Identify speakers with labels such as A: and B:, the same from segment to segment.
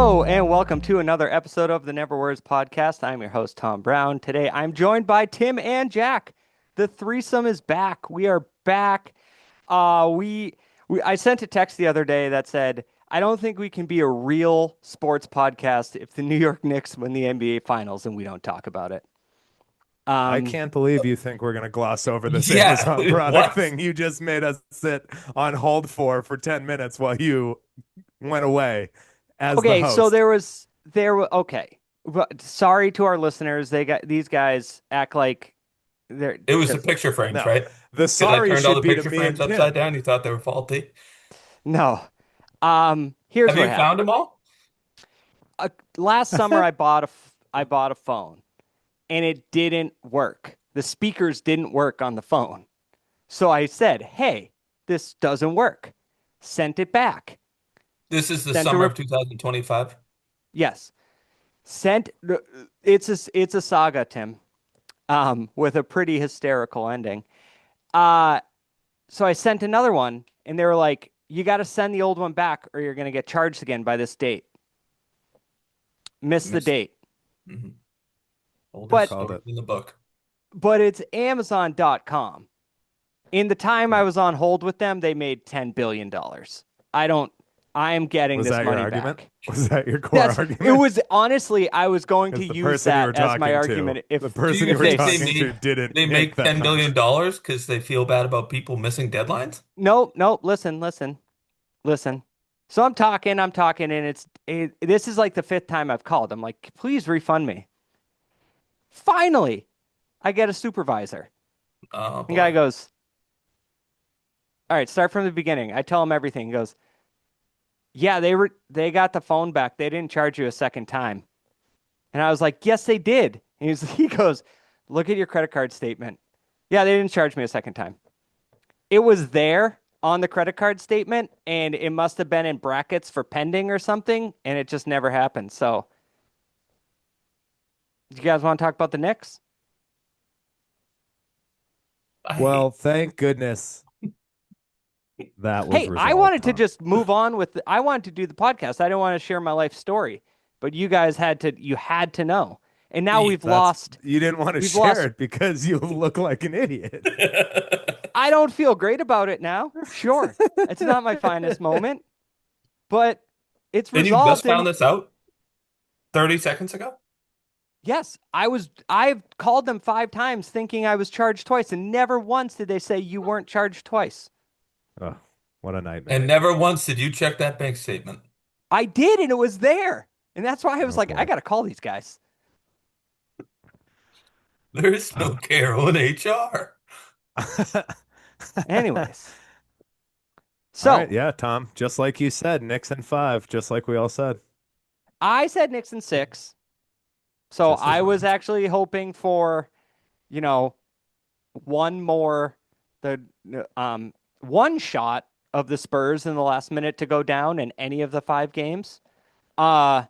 A: Hello and welcome to another episode of the Never Words podcast. I'm your host, Tom Brown. Today I'm joined by Tim and Jack. The threesome is back. We are back. I sent a text the other day that said, I don't think we can be a real sports podcast if the New York Knicks win the NBA Finals and we don't talk about it.
B: I
A: Um,
B: can't believe you think we're going to gloss over this
C: Yeah,
B: Amazon product
C: what?
B: thing you just made us sit on hold for 10 minutes while you went away as the
A: okay, so
B: host.
A: okay. Sorry to our listeners. These guys act like they're
C: It was the
A: just
C: picture frames,
B: No,
C: right?
B: the
C: Because I
B: sorry
C: turned all
B: should
C: the
B: be to
C: picture
B: me
C: frames
B: and
C: upside
B: Tim.
C: down. You thought they were faulty.
A: no. Here's
C: Have
A: what
C: you
A: happened.
C: found them all?
A: Last summer I bought a phone and it didn't work. The speakers didn't work on the phone. So I said, "Hey, this doesn't work." Sent it back.
C: This is the
A: Sent a
C: summer
A: rep
C: of 2025.
A: Yes. Sent it's a saga, Tim. With a pretty hysterical ending. Uh so I sent another one and they were like, "You got to send the old one back or you're going to get charged again by this date." Missed the
C: Missed.
A: date.
C: Mhm. Oldest
A: But
B: Called
C: story
B: it.
C: in the book.
A: it's Amazon.com. In the time I was on hold with them, they made $10 billion. I don't, I am getting
B: Was
A: this
B: that your
A: money
B: argument?
A: back.
B: Was that your core
A: It
B: argument?
A: was honestly, I was going to
B: Because the
A: use
B: person you
A: that
B: were
A: as my
B: talking to,
A: argument
B: the
C: Do
B: person
C: you
B: you were
C: think
B: talking to didn't
C: they
B: make
C: make
B: that
C: $10 billion
B: much.
C: because they feel bad about people missing deadlines?
A: no, listen. So I'm talking, and this is like the fifth time I've called. I'm like, please refund me. Finally, I get a supervisor.
C: Oh
A: The guy
C: boy.
A: goes, all right, start from the beginning. I tell him everything. He goes, yeah, they got the phone back. They didn't charge you a second time. And I was like, yes, they did. And he goes, look at your credit card statement. Yeah, they didn't charge me a second time. It was there on the credit card statement, and it must have been in brackets for pending or something, and it just never happened. So, do you guys want to talk about the Knicks?
C: I
B: Well,
C: hate.
B: thank goodness that was
A: Hey, I
B: resolved,
A: wanted to
B: Tom.
A: just move on I wanted to do the podcast. I didn't want to share my life story, but you had to know. And now
B: That's you didn't want to
A: we've
B: share
A: lost.
B: it because you look like an idiot.
A: I don't feel great about it now. Sure, it's not my finest moment, but it's
C: And you just
A: resolved.
C: found
A: And
C: this out 30 seconds ago?
A: yes, I've called them 5 times thinking I was charged twice, and never once did they say you weren't charged twice.
B: Oh, what a
C: And
B: nightmare.
C: never once did you check that bank statement.
A: I did, and it was there. And that's why I was
B: Oh
A: like, I
B: boy.
A: got to call these guys.
C: There is no Carol in HR.
A: Anyways,
B: All right,
A: so
B: yeah, Tom. Just like you said, Knicks and five, just like we all said.
A: I said Knicks in six. So
B: Just as
A: I was
B: right.
A: actually hoping for, you know, one more, the one shot of the Spurs in the last minute to go down in any of the 5 games. Uh,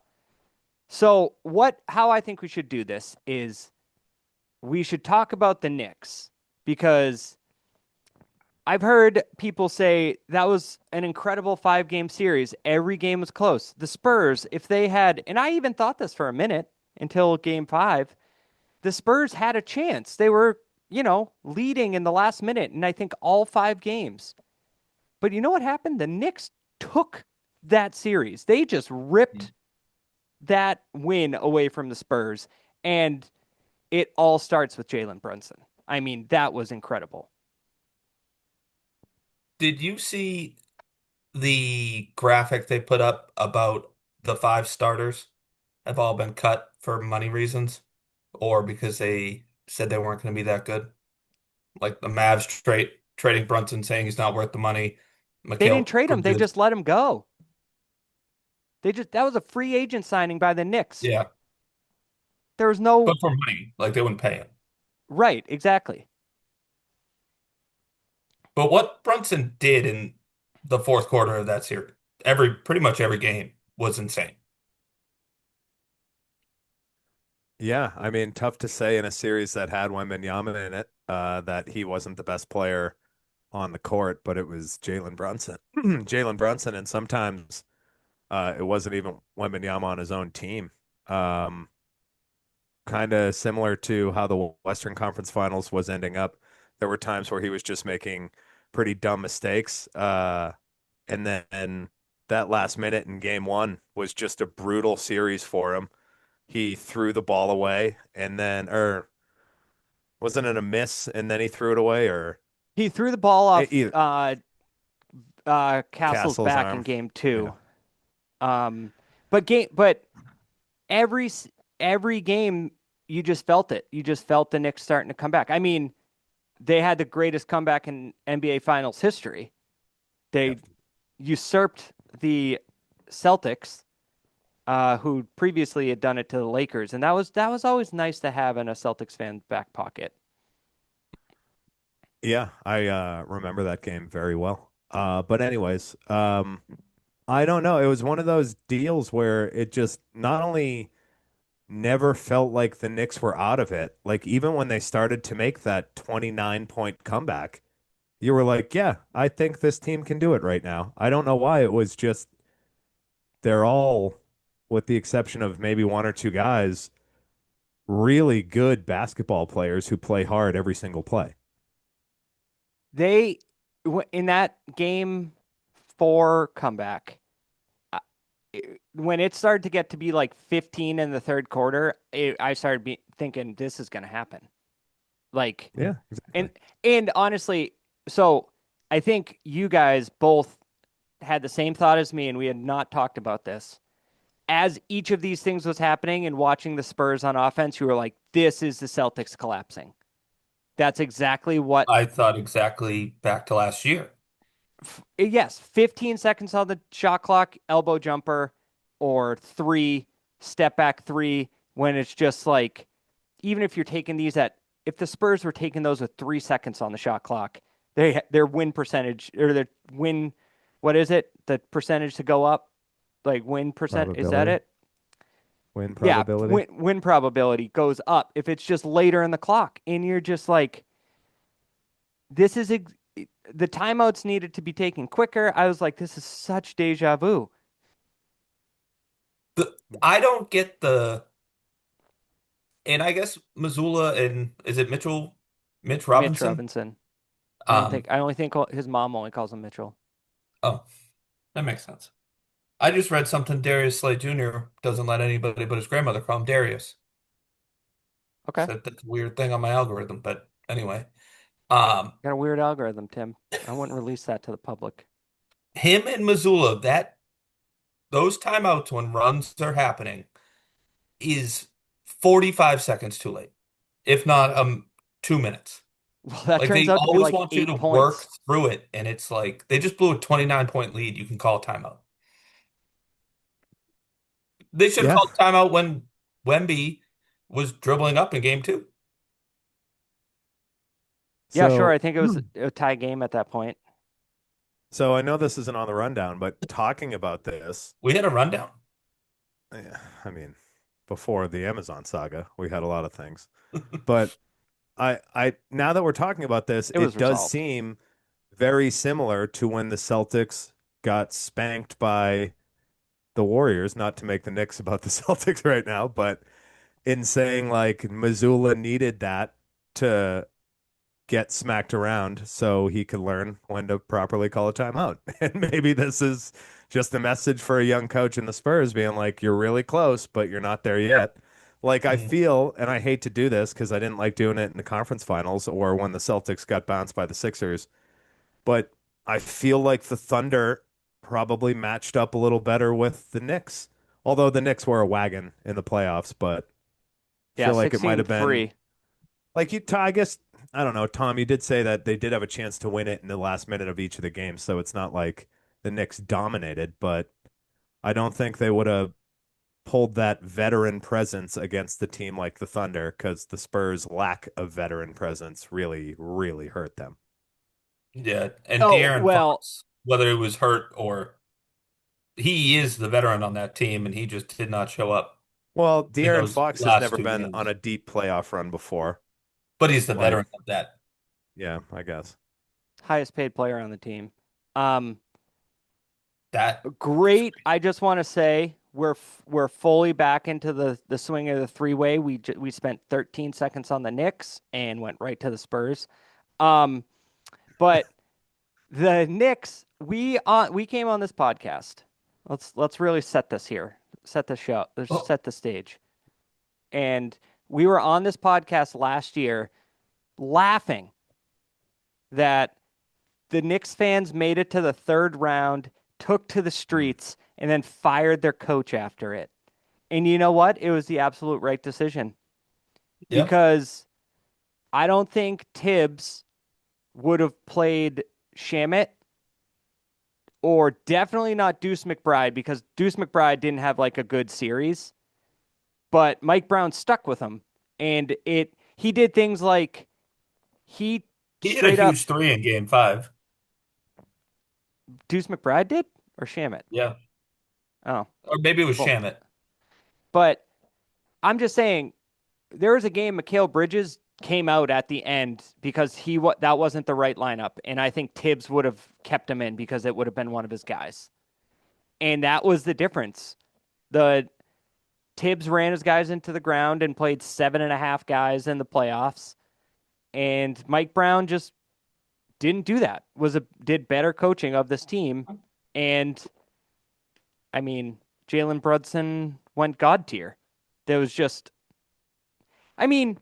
A: how I think we should do this is we should talk about the Knicks because I've heard people say that was an incredible 5 game series. Every game was close. The Spurs, if they had, and I even thought this for a minute until game 5, the Spurs had a chance. They were, leading in the last minute, and I think all 5 games. But you know what happened? The Knicks took that series. They just ripped that win away from the Spurs, and it all starts with Jalen Brunson. I mean, that was incredible.
C: Did you see the graphic they put up about the five starters have all been cut for money reasons or because they said they weren't going to be that good? Like the Mavs trading Brunson saying he's not worth the money.
A: They didn't
C: Mikhail
A: trade him. They
C: Bridges,
A: just let him go. That was a free agent signing by the Knicks.
C: yeah,
A: There was no
C: but for money, like they wouldn't pay him.
A: right, exactly.
C: But what Brunson did in the fourth quarter of that series, pretty much every game was insane.
B: Yeah, I mean, tough to say in a series that had Wembanyama in it, that he wasn't the best player on the court, but it was Jalen Brunson. Jalen Brunson, and sometimes It wasn't even Wembanyama on his own team. Um, Kind of similar to how the Western Conference Finals was ending up. There were times where he was just making pretty dumb mistakes. And then that last minute in game one was just a brutal series for him. He threw the ball away and then, or wasn't it a miss and then he threw it away or
A: He threw the ball off
B: either
A: Castle's
B: Castle's
A: back in
B: arm.
A: game
B: Yeah.
A: two. Um, but every s- every game you just felt it. You just felt the Knicks starting to come back. I mean, they had the greatest comeback in NBA Finals history.
B: Yeah.
A: They usurped the Celtics, who previously had done it to the Lakers, and that was always nice to have in a Celtics fan back pocket.
B: Yeah, I remember that game very well. But anyways, I don't know. It was one of those deals where it just not only never felt like the Knicks were out of it, like even when they started to make that 29-point comeback, you were like, yeah, I think this team can do it right now. I don't know why. It was just they're all, with the exception of maybe one or two guys, really good basketball players who play hard every single play.
A: They in that game four comeback, uh, when it started to get to be like 15 in the third quarter, I started thinking this is going to happen. Like,
B: Yeah,
A: and
B: exactly.
A: and honestly, so I think you guys both had the same thought as me, and we had not talked about this. As each of these things was happening and watching the Spurs on offense, you were like, this is the Celtics collapsing. That's exactly what,
C: I thought exactly back to last year.
A: yes, 15 seconds on the shot clock, elbow jumper, or three, step back three, when it's just like, even if you're taking these if the Spurs were taking those with 3 seconds on the shot clock, their win percentage or their win, what is it? The percentage to go up, like win percent, is that
B: Probability,
A: it?
B: win
A: Yeah,
B: probability.
A: win probability goes up if it's just later in the clock, and you're just like, this is the timeouts needed to be taken quicker. I was like, this is such deja vu.
C: I don't get and I guess Missoula and is it Mitch
A: Mitch
C: Robinson?
A: Robinson.
C: Um,
A: I only think his mom only calls him Mitchell.
C: oh, that makes sense. I just read something Darius Slay Jr. doesn't let anybody but his grandmother call him Darius.
A: Okay.
C: So that's a weird thing on my algorithm, but anyway.
A: Got a weird algorithm, Tim. I wouldn't release that to the public.
C: Him and Missoula, that those timeouts when runs are happening is 45 seconds too late, if not 2 minutes.
A: Well, that
C: Like
A: turns
C: they
A: out to be
C: always
A: like
C: want you to
A: 8 points.
C: work through it, and it's like they just blew a 29-point lead. You can call timeout. They should have
B: Yeah.
C: called timeout when Wemby was dribbling up in game two.
A: Yeah, sure. I
B: So,
A: think it was a tie game at that point.
B: so I know this isn't on the rundown, but talking about this,
C: We had a rundown.
B: yeah, I mean, before the Amazon saga, we had a lot of things. But now that we're talking about this,
A: It was
B: it does
A: resolved.
B: seem very similar to when the Celtics got spanked by the Warriors, not to make the Knicks about the Celtics right now, but in saying like Missoula needed that to get smacked around so he could learn when to properly call a timeout. And maybe this is just a message for a young coach in the Spurs being like, you're really close, but you're not there yet. Like I
C: Mm.
B: feel, and I hate to do this because I didn't like doing it in the conference finals or when the Celtics got bounced by the Sixers, but I feel like the Thunder probably matched up a little better with the Knicks. Although the Knicks were a wagon in the playoffs, but I
A: Yeah,
B: feel like it might have been
A: 16-3.
B: like I guess I don't know, Tom. You did say that they did have a chance to win it in the last minute of each of the games, so it's not like the Knicks dominated. But I don't think they would have pulled that veteran presence against the team like the Thunder because the Spurs' lack of veteran presence really, really hurt them.
C: Yeah, and
A: Oh,
C: De'Aaron
A: well,
C: Fox, whether it was hurt or he is the veteran on that team, and he just did not show up
B: Well,
C: in
B: De'Aaron
C: those
B: Fox has
C: last
B: never
C: two
B: been on
C: games.
B: a deep playoff run before.
C: But he's the
B: Like,
C: veteran of that.
B: yeah, I guess.
A: highest paid player on the team. Um,
C: That was
A: Great. I just want to say we're fully back into the swing of the three-way. We spent 13 seconds on the Knicks and went right to the Spurs. Um, but the Knicks, we came on this podcast. Let's really set this here. Set the show.
C: oh,
A: Set the stage. And we were on this podcast last year laughing that the Knicks fans made it to the third round, took to the
B: Mm.
A: streets, and then fired their coach after it. And you know what? It was the absolute right decision
C: yeah.
A: because I don't think Tibbs would have played Shamit or definitely not Deuce McBride because Deuce McBride didn't have like a good series, but Mike Brown stuck with him. And he did things like he
C: He hit a
A: straight up
C: huge three in game five.
A: Deuce McBride did or Shamit?
C: Yeah.
A: Oh,
C: Or maybe it was
A: both.
C: Shamit.
A: But I'm just saying there was a game Mikal Bridges came out at the end because that wasn't the right lineup, and I think Tibbs would have kept him in because it would have been one of his guys, and that was the difference. The Tibbs ran his guys into the ground and played 7.5 guys in the playoffs, and Mike Brown just didn't do that. Did better coaching of this team, and I mean Jalen Brunson went god tier. There was just, I mean,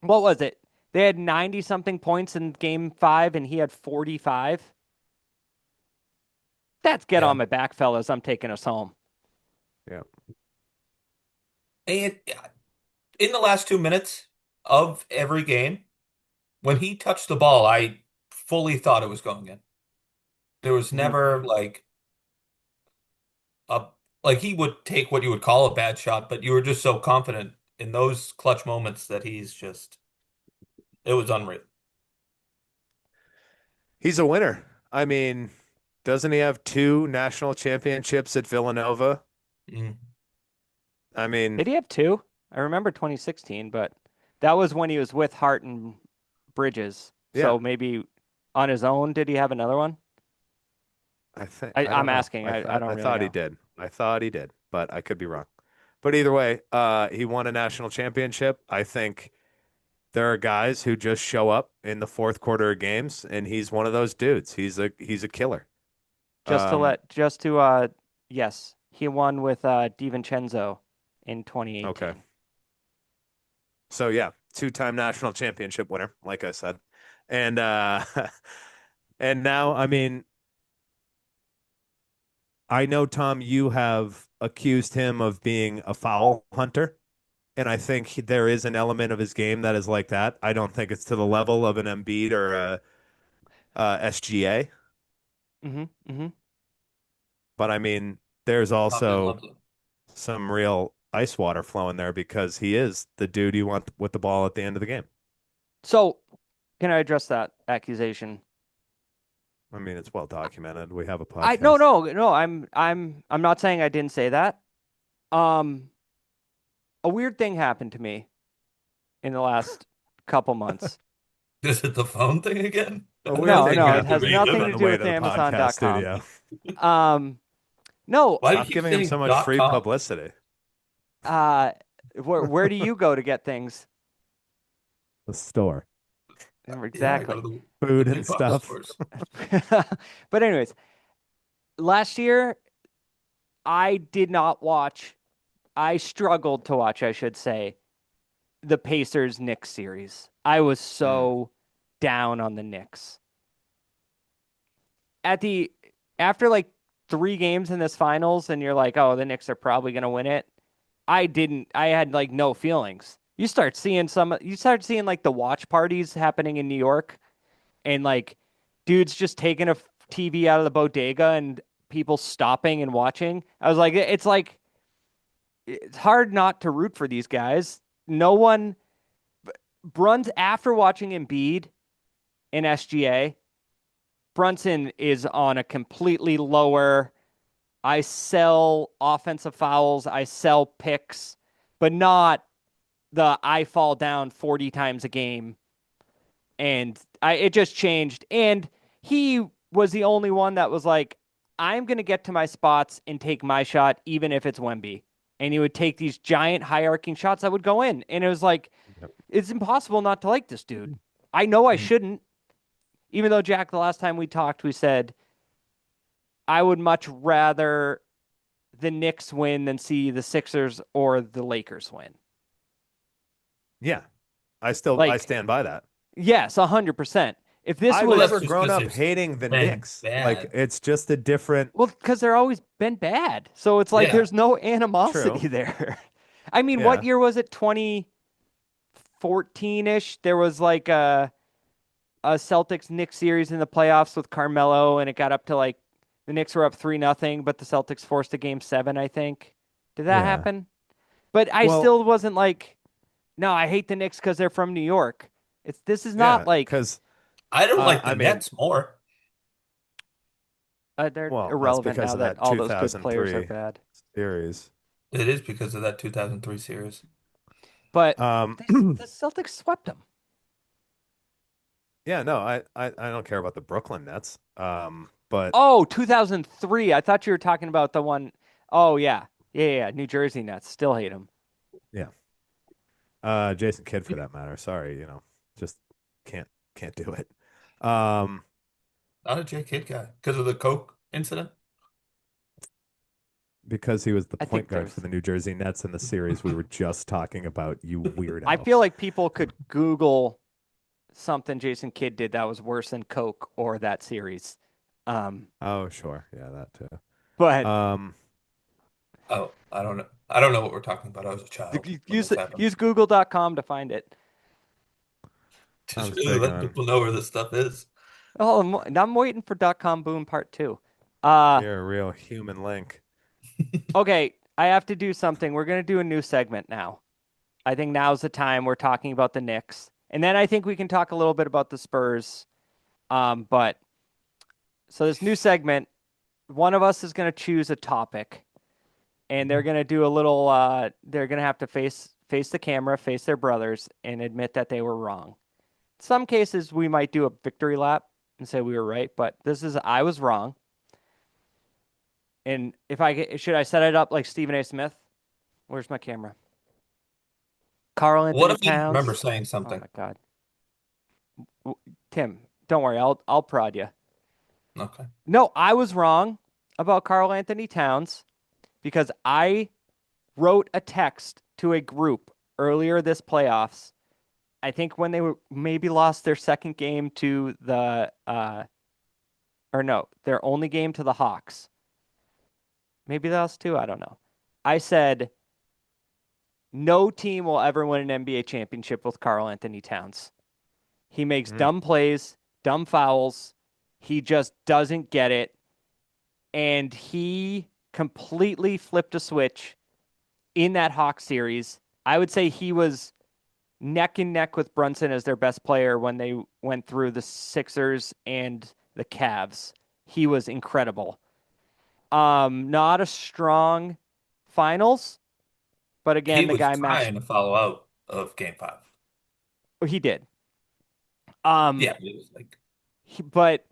A: what was it? They had 90 something points in game 5 and he had 45. That's get
C: Yeah.
A: on my back, fellas. I'm taking us home.
B: Yeah.
C: And in the last 2 minutes of every game, when he touched the ball, I fully thought it was going in. There was
A: Mhm.
C: never a like he would take what you would call a bad shot, but you were just so confident in those clutch moments that it was unreal.
B: He's a winner. I mean, doesn't he have two national championships at Villanova?
C: Mm.
B: I mean,
A: Did he have 2? I remember 2016, but that was when he was with Hart and Bridges.
B: yeah,
A: So maybe on his own, did he have another one?
B: I
A: I'm
B: don't know.
A: asking. I don't
B: I
A: really
B: thought he
A: know.
B: did. I thought he did, but I could be wrong. But either way, he won a national championship. I think there are guys who just show up in the fourth quarter of games, and he's one of those dudes. He's a killer. Um,
A: Yes, he won with DiVincenzo in
B: okay.
A: 2018.
B: So yeah, two-time national championship winner, like I said. And and now, I mean, I know Tom, you have accused him of being a foul hunter, and I think there is an element of his game that is like that. I don't think it's to the level of an Embiid or a SGA,
A: Mm-hmm. Mm-hmm.
B: but I mean, there's
C: Tom just
B: also
C: loves it.
B: some real ice water flowing there because he is the dude you want with the ball at the end of the game.
A: So, can I address that accusation?
B: I mean, it's well documented. We have a
A: I no
B: podcast.
A: no no. I'm not saying I didn't say that. Um, a weird thing happened to me in the last couple months.
C: Is it the phone thing again?
B: A weird
A: No,
B: thing
A: no, it
C: You're
B: happened
A: has
B: to me
A: nothing
C: reliving
B: on
A: to
C: it.
B: the
A: do
B: way
A: with
B: to the podcast
A: Amazon.com.
B: studio.
A: Um, no,
C: Why do you
B: Stop
C: keep
B: giving him
C: saying
B: so much
C: dot
B: free
C: com?
B: publicity.
A: uh, where do you go to get things?
B: The store,
C: Yeah, I go to
A: Exactly.
C: the
B: food
C: big
B: and
C: box
B: stuff.
C: stores.
A: But anyways, last year I did not watch. I struggled to watch, I should say, the Pacers Knicks series. I was
B: Mm.
A: so down on the Knicks. At the After like 3 games in this finals and you're like, "Oh, the Knicks are probably going to win it." I had like no feelings. You start seeing like the watch parties happening in New York and like dudes just taking a TV out of the bodega and people stopping and watching. I was like it's hard not to root for these guys. No one Bruns after watching Embiid in SGA, Brunson is on a completely lower. I sell offensive fouls, I sell picks, but not the I fall down 40 times a game. And it just changed. And he was the only one that was like, I'm going to get to my spots and take my shot, even if it's Wemby. And he would take these giant high arcing shots that would go in. And it was like,
B: Yep.
A: it's impossible not to like this dude. I know I
C: Mhm.
A: shouldn't, even though, Jack, the last time we talked, we said I would much rather the Knicks win than see the Sixers or the Lakers win.
B: Yeah, I
A: Like,
B: stand by that.
A: yes, 100%. If this
B: I've
C: Well, that's
A: was,
B: never
C: just
B: grown
C: because
B: up
C: they've
B: hating the
C: been
B: Knicks. Like
C: bad.
B: it's just a different.
A: well, because they're always been bad. So it's like
C: Yeah.
A: there's no
B: True.
A: animosity there. I mean, what
B: Yeah.
A: year was it? 2014-ish. There was like a Celtics Knicks series in the playoffs with Carmelo, and it got up to like the Knicks were up 3-0, but the Celtics forced a game 7, I think. Did that
B: Yeah.
A: happen? But I
B: Well,
A: still wasn't like, no, I hate the Knicks because they're from New York. This is not
B: yeah,
A: like
B: because
C: I don't like the
B: I mean,
C: Nets more.
A: they're
B: well, that's
A: irrelevant
B: because
A: now
B: of
A: that
B: that
A: all those good players are
B: 2003
A: bad.
B: series.
C: It is because of that 2003 series.
A: But
B: Um,
A: the Celtics swept them.
B: yeah, no, I don't care about the Brooklyn Nets. But
A: Oh, 2003. I thought you were talking about the one. Oh, yeah. Yeah. New Jersey Nets. Still hate them.
B: yeah, Jason Kidd for that matter. Sorry, just can't can't do it. Um,
C: Not a J Kidd guy because of the Coke incident.
B: because he was the
A: I
B: point
A: think
B: guard for
A: there's.
B: the New Jersey Nets in the series we were just talking about, you
A: I
B: weirdo.
A: feel like people could Google something Jason Kidd did that was worse than Coke or that series. Um,
B: Oh, sure. Yeah, that too.
A: but
B: Um,
C: Oh, I don't know. I don't know what we're talking about. I was a child when
A: use
C: this happened.
A: use Google.com to find it.
B: I
C: Just
B: was
C: really
B: big
C: letting
B: on
C: people know where this stuff is.
A: Oh, I'm waiting for .com boom part 2.
B: you're a real human link.
A: Okay, I have to do something. We're gonna do a new segment now. I think now's the time we're talking about the Knicks, and then I think we can talk a little bit about the Spurs. But so this new segment, one of us is gonna choose a topic, and they're gonna do a little. They're gonna have to face the camera, face their brothers, and admit that they were wrong. Some cases we might do a victory lap and say we were right, but this is I was wrong. And if should I set it up like Stephen A. Smith? Where's my camera? Carl
C: What
A: Anthony
C: if I remember
A: Towns.
C: saying
A: Oh
C: something?
A: my God, Tim, don't worry, I'll prod you.
C: Okay.
A: No, I was wrong about Carl Anthony Towns because I wrote a text to a group earlier this playoffs. I think when they were maybe lost their second game to the or no, their only game to the Hawks. Maybe that was two. I don't know. I said no team will ever win an NBA championship with Carl Anthony Towns. He makes
B: Mm.
A: dumb plays, dumb fouls. He just doesn't get it. And he completely flipped a switch in that Hawks series. I would say he was neck and neck with Brunson as their best player when they went through the Sixers and the Cavs. He was incredible. Not a strong finals, but
C: He
A: again, the
C: was
A: guy matched.
C: trying to follow out of game five.
A: He did. Um,
C: Yeah, it was like
A: but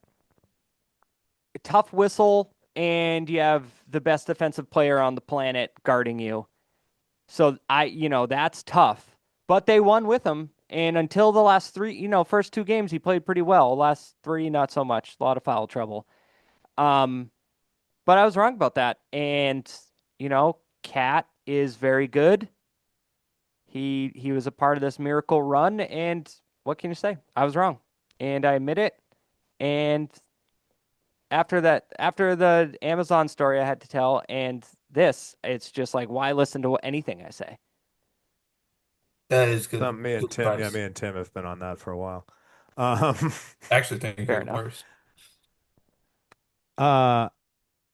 A: tough whistle, and you have the best defensive player on the planet guarding you. So that's tough. But they won with him, and until the last three, first two games he played pretty well. Last three, not so much. A lot of foul trouble. But I was wrong about that. And Cat is very good. He was a part of this miracle run, and what can you say? I was wrong, and I admit it. And after the Amazon story I had to tell, and this, it's just like, why listen to anything I say?
C: that is good.
B: Me and
C: Good
B: Tim, yeah,
C: advice.
B: me and Tim have been on that for a while. Um,
C: I actually think
A: Fair
C: you're
A: enough.
C: worse.
B: uh,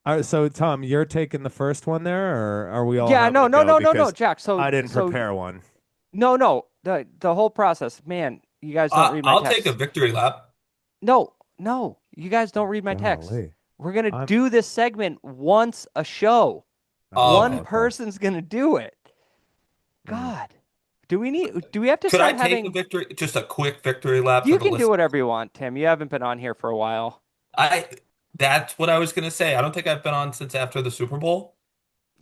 B: all right, so Tom, you're taking the first one there, or are we all
A: Yeah,
B: having
A: no,
B: a
A: no,
B: go?
A: no, no, no,
B: Because
A: Jack. So
B: I didn't
A: so
B: prepare one.
A: no. The whole process, man. You guys don't read my
C: I'll take a
A: text.
C: victory lap.
A: No, you guys don't read my text.
B: Golly,
A: We're gonna
B: I'm.
A: do this segment once a show. One
C: Okay.
B: Okay.
A: person's gonna do it.
B: Mm.
A: God, do we have to
C: Could I
A: start
C: take a
A: having?
C: victory, just a quick victory lap for
A: You
C: the
A: can do
C: listeners?
A: whatever you want, Tim. You haven't been on here for a while.
C: I That's what I was gonna say. I don't think I've been on since after the Super Bowl,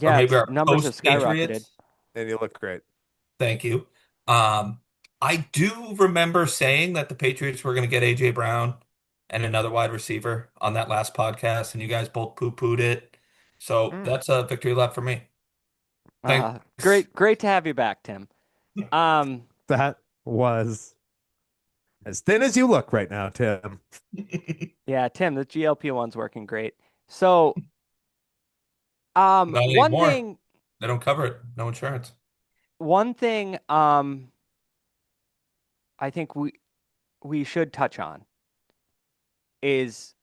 C: or
A: Yeah,
C: maybe
A: its
C: our
A: numbers have
C: post
A: skyrocketed.
C: Patriots.
B: And you look great.
C: Thank you. Um, I do remember saying that the Patriots were gonna get AJ Brown and another wide receiver on that last podcast, and you guys both poo-pooed it. So
A: Mm.
C: that's a victory lap for me. Thanks.
A: Great to have you back, Tim. Um,
B: That was as thin as you look right now, Tim.
A: yeah, Tim, the GLP-1's working great. So,
C: Not
A: one
C: anymore.
A: thing,
C: They don't cover it. No insurance.
A: one thing, I think we should touch on is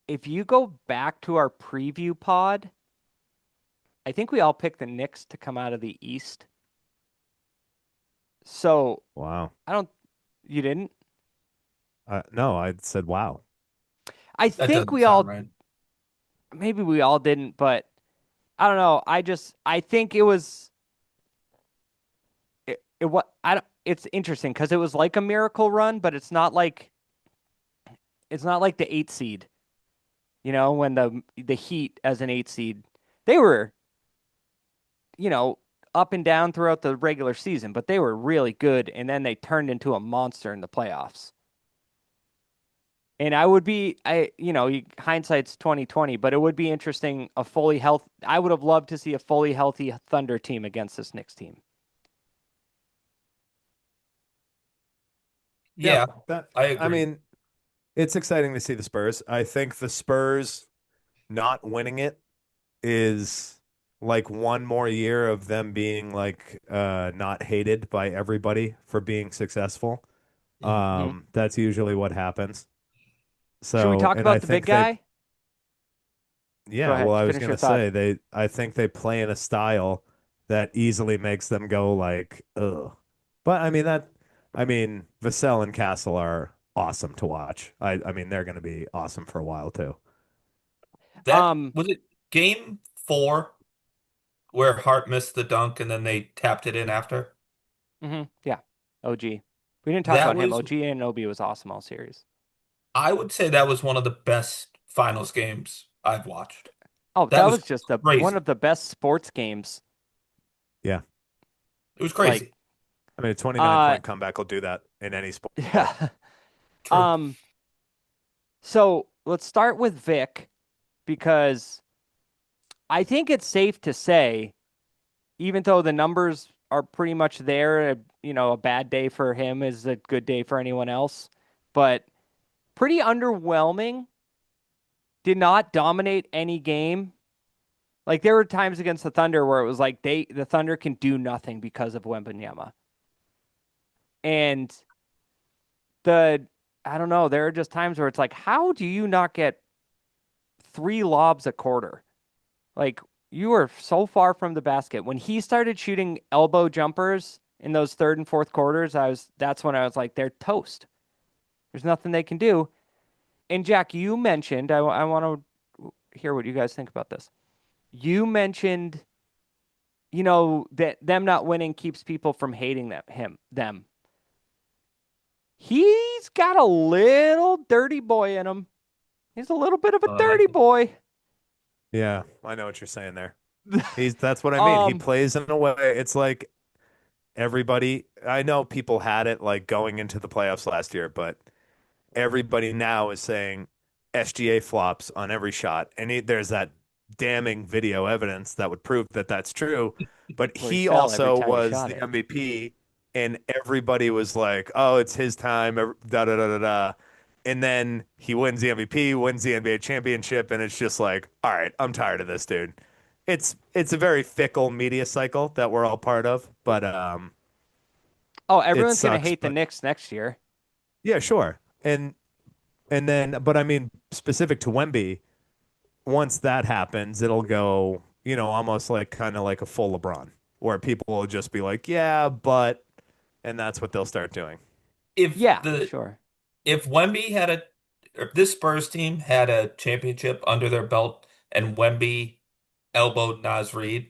A: if you go back to our preview pod, I think we all picked the Knicks to come out of the East. So
B: Wow.
A: I don't, you didn't?
B: No, I said wow.
A: I
C: That
A: think
C: doesn't
A: we
C: sound
A: all,
C: right.
A: maybe we all didn't, but I don't know. I think it was, it what, I don't, it's interesting because it was like a miracle run, but it's not like the 8 seed, when the Heat as an 8 seed, they were, you know, up and down throughout the regular season, but they were really good, and then they turned into a monster in the playoffs. And hindsight's 2020, but it would be interesting I would have loved to see a fully healthy Thunder team against this Knicks team.
B: Yeah,
C: Yeah,
B: that
C: I
B: I
C: agree.
B: mean, it's exciting to see the Spurs. I think the Spurs not winning it is like one more year of them being like not hated by everybody for being successful.
C: Mhm.
A: Hmm.
B: That's usually what happens.
A: Should we
B: So,
A: talk
B: and I
A: about the big
B: think they
A: guy? Go
B: yeah, well,
A: ahead,
B: I was
A: finish your
B: gonna
A: thought.
B: say I think they play in a style that easily makes them go like, ugh. But I mean, Vassell and Castle are awesome to watch. I mean, they're gonna be awesome for a while too.
C: That
A: Um,
C: was it. Game four where Hart missed the dunk and then they tapped it in after.
A: yeah, OG. We didn't talk
C: That
A: about him.
C: was,
A: OG and Obi was awesome all series.
C: I would say, that was one of the best finals games I've watched.
A: Oh,
C: That
A: that
C: was
A: was just one
C: crazy.
A: of the best sports games.
B: Yeah.
C: It was
A: Like,
C: crazy.
B: I mean, a 29
A: uh,
B: point comeback will do that in any sport.
A: yeah.
C: True.
A: Um, so let's start with Vic because I think it's safe to say, even though the numbers are pretty much there, a bad day for him is a good day for anyone else, but pretty underwhelming. Did not dominate any game. Like there were times against the Thunder where it was like the Thunder can do nothing because of Wembanyama. And the I don't know, there are just times where it's like, how do you not get 3 lobs a quarter? Like you are so far from the basket. When he started shooting elbow jumpers in those third and fourth quarters, that's when I was like, they're toast. There's nothing they can do. And Jack, you mentioned, I want to hear what you guys think about this. You mentioned, that them not winning keeps people from hating them. He's got a little dirty boy in him. He's a little bit of a
C: I like
A: dirty
C: it.
A: boy.
B: Yeah, I know what you're saying there. That's what I mean. He
A: um,
B: plays in a way. It's like everybody, I know people had it like going into the playoffs last year, but everybody now is saying SGA flops on every shot. And there's that damning video evidence that would prove that that's true. But
A: where he
B: he
A: fell every
B: also
A: time he
B: was
A: shot
B: the
A: it.
B: MVP, and everybody was like, oh, it's his time, da da da da da. And then he wins the MVP, wins the NBA championship, and it's just like, all right, I'm tired of this dude. It's a very fickle media cycle that we're all part of, but
A: Oh,
B: it
A: everyone's gonna
B: sucks.
A: hate the
B: But
A: Knicks next year.
B: yeah, sure. And then, but I mean, specific to Wemby, once that happens, it'll go, almost like kind of like a full LeBron, where people will just be like, yeah, but, and that's what they'll start doing.
C: If
A: Yeah,
C: the
A: sure.
C: if Wemby had a if this Spurs team had a championship under their belt and Wemby elbowed Naz Reid,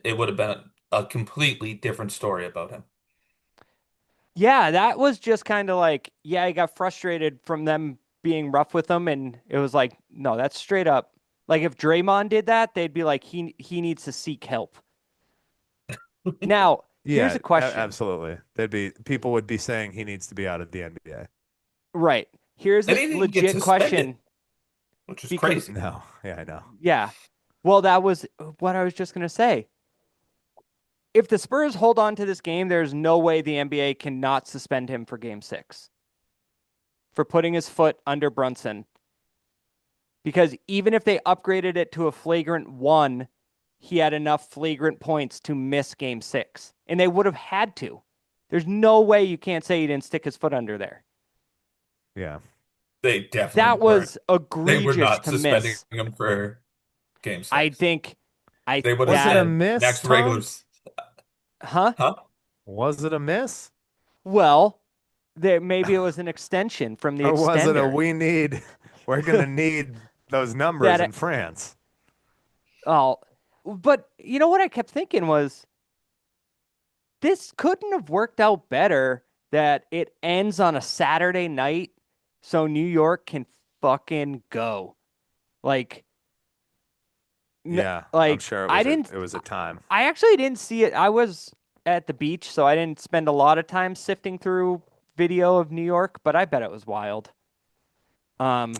C: it would have been a completely different story about him.
A: Yeah, that was just kind of like, yeah, I got frustrated from them. being rough with them, and it was like, no, that's straight up. Like if Draymond did that, they'd be like, he needs to seek help. Now, here's
B: Yeah,
A: a question.
B: absolutely. People would be saying he needs to be out of the NBA.
A: Right. Here's
C: And
A: a
C: he didn't get
A: legit
C: suspended,
A: question
C: which is
A: because
C: crazy.
B: No, yeah, I know.
A: yeah. Well, that was what I was just going to say. If the Spurs hold on to this game, there's no way the NBA cannot suspend him for game 6 for putting his foot under Brunson. Because even if they upgraded it to a flagrant 1, he had enough flagrant points to miss game 6. And they would have had to. There's no way you can't say he didn't stick his foot under there.
B: Yeah.
C: They definitely
A: That
C: weren't.
A: was
C: They were
A: egregious
C: not
A: to
C: suspending
A: miss.
C: him for game
A: I
C: 6.
A: think
C: They would have
B: Was it a
A: that,
C: said
B: miss,
C: next regular,
B: Tom?
A: huh?
C: huh?
B: Was it a miss?
A: Well, maybe it was an extension from the
B: Or was it a
A: extender.
B: we're gonna need those numbers
A: That
B: in France?
A: oh, but you know what I kept thinking was this couldn't have worked out better that it ends on a Saturday night so New York can fucking go. Like
B: Yeah, I'm
A: like
B: sure
A: I didn't
B: it was a time.
A: I actually didn't see it. I was at the beach, so I didn't spend a lot of time sifting through video of New York, but I bet it was wild. Um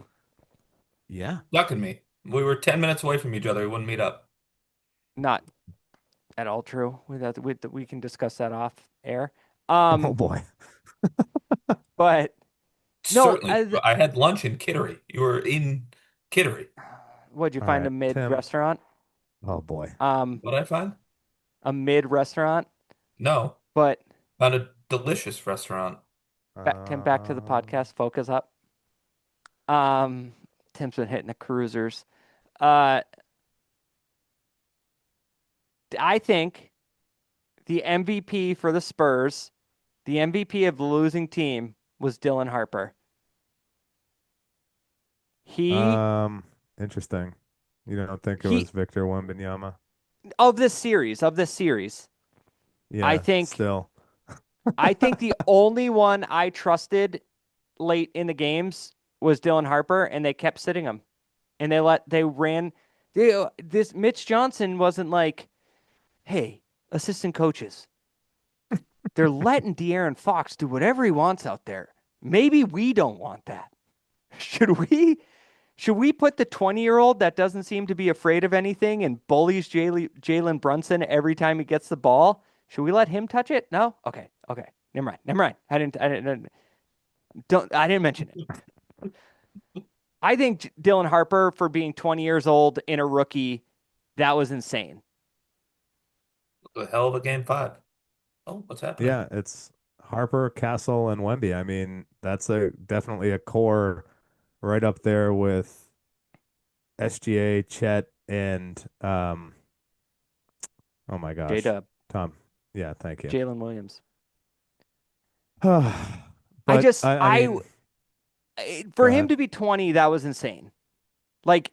B: Yeah.
C: Ducking me. We were 10 minutes away from each other. We wouldn't meet up.
A: not at all true. We can discuss that off air.
B: Oh
A: Um
B: boy.
A: but no,
C: Certainly. I had lunch in Kittery. You were in Kittery.
A: what'd you
B: All
A: find a
B: right,
A: mid
B: Tim.
A: restaurant?
B: Oh boy.
C: What I find?
A: A mid restaurant,
C: No.
A: but
C: Found a delicious restaurant.
A: Tim, back to the
B: Um,
A: podcast. Focus up. Um, Tim's been hitting the cruisers. Uh, I think the MVP for the Spurs, the MVP of the losing team, was Dylan Harper. He
B: um, Interesting. You don't think it was
A: he
B: Victor Wembanyama?
A: of this series, I
B: Yeah,
A: think
B: still.
A: the only one I trusted late in the games was Dylan Harper, and they kept sitting him, and they ran. This Mitch Johnson wasn't like, hey, assistant coaches, they're letting De'Aaron Fox do whatever he wants out there. Maybe we don't want that. Should we? Should we put the 20-year-old that doesn't seem to be afraid of anything and bullies Jalen Brunson every time he gets the ball? Should we let him touch it? No. Okay. Okay. Never mind. Never mind. I didn't mention it. I think Dylan Harper for being 20 years old in a rookie, that was insane.
C: A hell of a game 5. Oh, what's happening?
B: Yeah, it's Harper, Castle, and Wemby. I mean, that's a definitely a core right up there with SGA, Chet, and oh my
A: J
B: gosh,
A: Dub,
B: Tom. Yeah, thank you.
A: Jalen Williams. I
B: But
A: just
B: I mean,
A: for
B: go
A: him
B: ahead.
A: to be 20, that was insane. Like,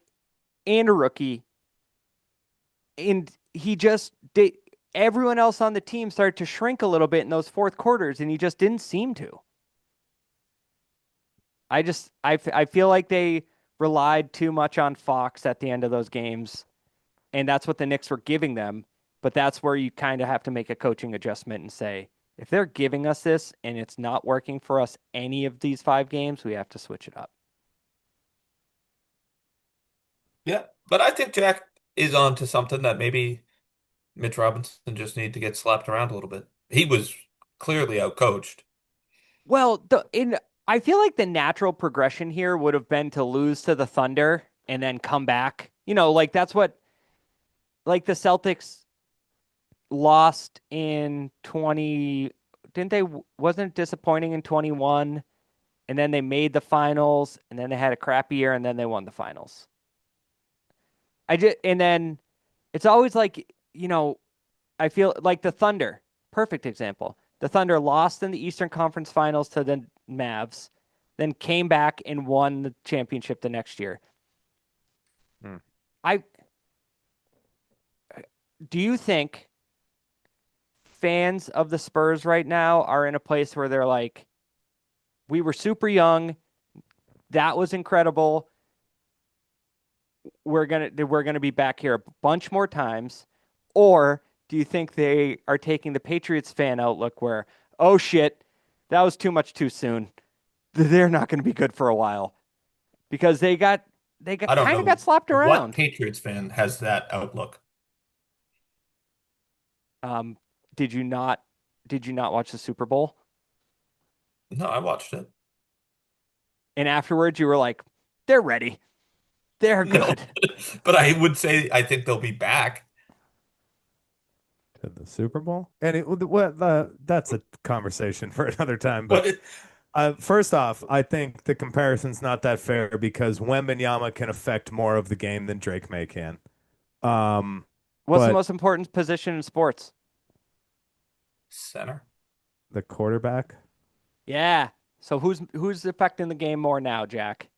A: and a rookie, and he just did. Everyone else on the team started to shrink a little bit in those fourth quarters, and he just didn't seem to. I feel like they relied too much on Fox at the end of those games, and that's what the Knicks were giving them. But that's where you kind of have to make a coaching adjustment and say, if they're giving us this and it's not working for us any of these 5 games, we have to switch it up.
C: Yeah. But I think Jack is on to something that maybe Mitch Robinson just need to get slapped around a little bit. He was clearly outcoached.
A: Well, I feel like the natural progression here would have been to lose to the Thunder and then come back. Like that's what like the Celtics lost in 20, didn't they? Wasn't it disappointing in 21, and then they made the finals, and then they had a crappy year, and then they won the finals. And then it's always like, I feel like the Thunder, perfect example. The Thunder lost in the Eastern Conference Finals to the Mavs, then came back and won the championship the next year.
B: Hmm.
A: I Do you think fans of the Spurs right now are in a place where they're like, we were super young, that was incredible. We're gonna be back here a bunch more times, or do you think they are taking the Patriots fan outlook where, oh shit, that was too much too soon. They're not going to be good for a while because they got
C: I don't
A: kind of
C: know
A: got slapped
C: what
A: around.
C: Patriots fan has that outlook.
A: Um, did you not did you not watch the Super Bowl?
C: No, I watched it.
A: And afterwards you were like, they're ready. They're
C: No,
A: good.
C: but I would say I think they'll be back.
B: To the Super Bowl. And that's a conversation for another time. But
C: But
B: first off, I think the comparison's not that fair because Wembanyama can affect more of the game than Drake May can. Um,
A: What's the
B: but
A: most important position in sports?
C: center.
B: the quarterback,
A: Yeah. So who's affecting the game more now, Jack?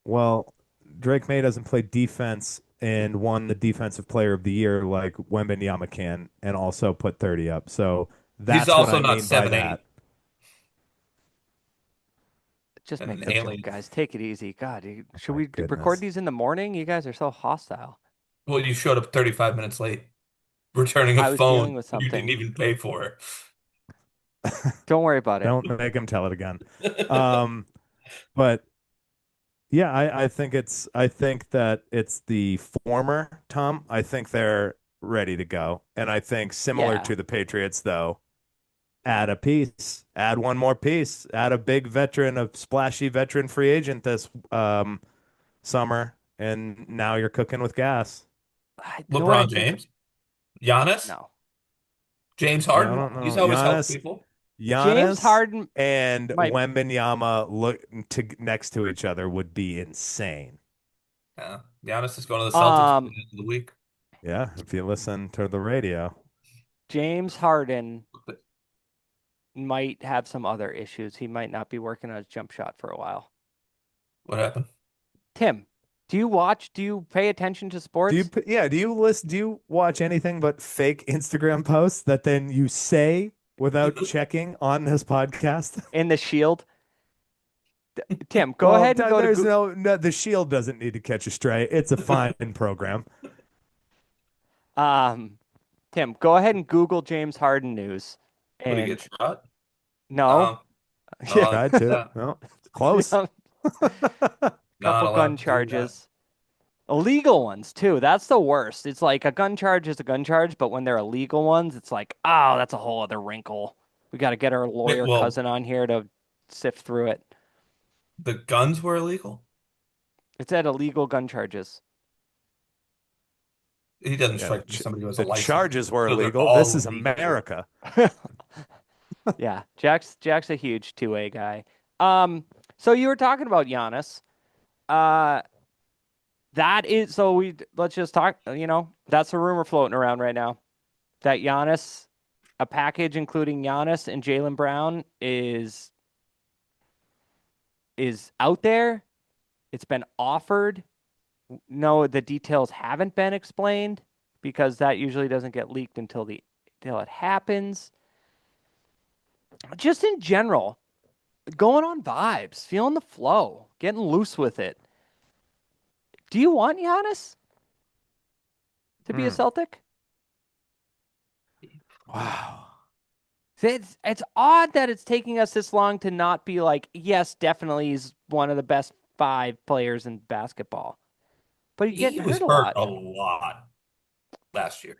B: well, Drake May doesn't play defense and won the Defensive Player of the Year like Wembanyama can, and also put 30 up. So
C: He's
B: that's what
C: also
B: I
C: not
B: mean by
C: 7'8"
B: that.
A: Just make
C: and
A: the joke,
C: alien.
A: guys. Take it easy. God, should
B: My
A: we record
B: goodness.
A: these in the morning? You guys are so hostile.
C: Well, you showed up 35 minutes late, returning a
A: I was dealing
C: phone
A: with
C: you didn't
A: something.
C: even pay for.
A: Don't worry about it.
B: Don't make him tell it again. Um, but yeah, I think that it's the former, Tom. I think they're ready to go. And I think similar
A: Yeah.
B: to the Patriots, though, add a piece, add one more piece, add a big veteran, a splashy veteran free agent this summer, and now you're cooking with gas.
A: You know what I
C: LeBron
A: think?
C: James, Giannis,
A: No.
C: James
B: Yeah, I
C: Harden.
B: don't
C: He's
B: know.
C: always helped people.
A: James
B: Giannis
A: Harden
B: and
A: might
B: Wembanyama look to next to each other would be insane.
C: Yeah, Giannis is going to the Celtics at the
A: um
C: end of the week.
B: Yeah, if you listen to the radio.
A: James Harden
C: But
A: might have some other issues. He might not be working on his jump shot for a while.
C: what happened?
A: Tim, do you pay attention to sports?
B: Do you watch anything but fake Instagram posts that then you say without checking on this podcast?
A: In the Shield? Tim, go
B: Well,
A: ahead and go to
B: there's no, the Shield doesn't need to catch a stray. It's a fine program.
A: um Tim, go ahead and Google James Harden news.
C: Would he get
A: And
C: shot?
A: no.
C: Um, not
A: Yeah.
C: allowed to
B: Tried
C: do
B: to.
C: that.
B: No, close.
C: Not
A: Couple gun
C: allowed to do that.
A: charges. Illegal ones too. That's the worst. It's like a gun charge is a gun charge, but when they're illegal ones, it's like, oh, that's a whole other wrinkle. We got to get our
C: Wait,
A: lawyer
C: well,
A: cousin on here to sift through it.
C: the guns were illegal.
A: It's at illegal gun charges.
C: He doesn't
B: Yeah,
C: strike me as somebody who has a
B: the
C: license.
B: charges were
C: Those are
B: illegal. This
C: all
B: is
C: illegal.
B: America.
A: Yeah, Jack's a huge two-way guy. So you were talking about Giannis. Uh, that is so we let's just talk. That's a rumor floating around right now that Giannis, a package including Giannis and Jaylen Brown is out there. It's been offered. No, the details haven't been explained because that usually doesn't get leaked until it happens. Just in general, going on vibes, feeling the flow, getting loose with it. Do you want Giannis to be a
B: Hmm.
A: Celtic?
B: Wow.
A: It's odd that it's taking us this long to not be like, yes, definitely he's one of the best 5 players in basketball. But he's
C: He
A: getting
C: was
A: hurt a
C: hurt
A: lot.
C: a lot last year.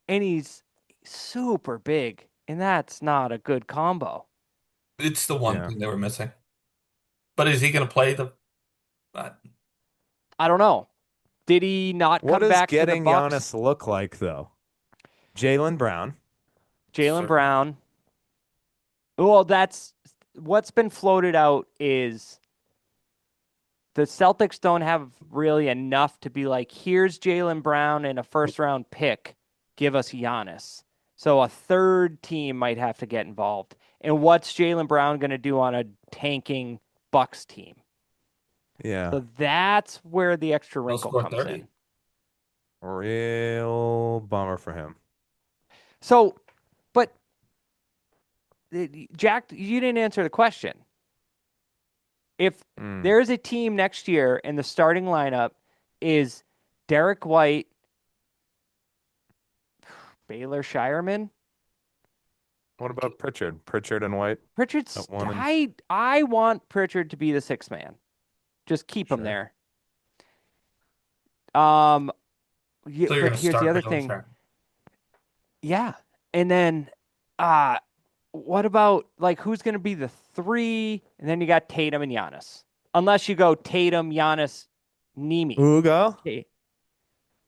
A: And he's super big. And that's not a good combo.
C: It's the one
B: Yeah.
C: thing they were missing. But is he going to play the? Uh,
A: I don't know. Did he not
B: What
A: come
B: does
A: back to the
B: getting
A: Bucks?
B: Giannis look like, though? Jaylen Brown.
A: Jaylen
C: Sir.
A: Brown. Well, that's what's been floated out is the Celtics don't have really enough to be like, here's Jaylen Brown and a first round pick. Give us Giannis. So a third team might have to get involved. And what's Jaylen Brown going to do on a tanking Bucks team?
B: Yeah.
A: So that's where the extra
C: He'll
A: wrinkle
C: score
A: comes
C: 30.
A: in.
B: Real bummer for him.
A: So, but Jack, you didn't answer the question. If
B: Mm.
A: there is a team next year and the starting lineup is Derek White, Baylor Shireman,
B: What about Pritchard? Pritchard and White
A: Pritchard's
B: at one and
A: I want Pritchard to be the sixth man. Just keep him
B: sure.
A: there. Um, yeah,
C: So you're
A: but
C: gonna
A: here's the
C: start
A: other
C: Jalen
A: thing.
C: Turner.
A: Yeah. And then uh what about like who's gonna be the three? And then you got Tatum and Giannis. Unless you go Tatum, Giannis, Nemi.
B: Ugo?
A: Okay.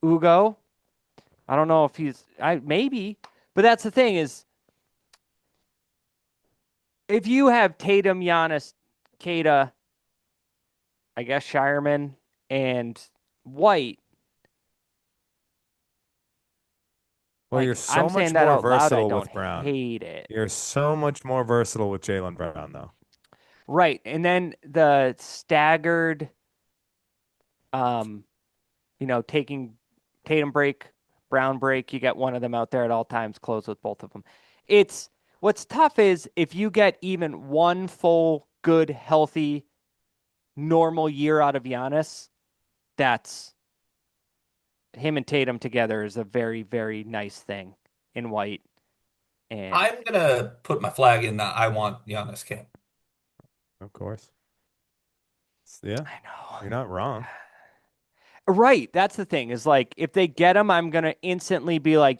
A: Ugo. I don't know if he's I maybe, but that's the thing is if you have Tatum, Giannis, Kata, I guess Shireman, and White,
B: Well, you're
A: like
B: so
A: I'm saying
B: much
A: that
B: more
A: out loud, I
B: versatile
A: don't
B: with Brown.
A: hate it.
B: You're so much more versatile with Jalen Brown, though.
A: Right. And then the staggered um, taking Tatum break, Brown break, you get one of them out there at all times, close with both of them. It's what's tough is if you get even one full, good, healthy, normal year out of Giannis, that's him and Tatum together is a very, very nice thing in White. And
C: I'm gonna put my flag in that I want Giannis camp.
B: Of course. Yeah,
A: I know.
B: you're not wrong.
A: Right. That's the thing is like if they get him, I'm gonna instantly be like,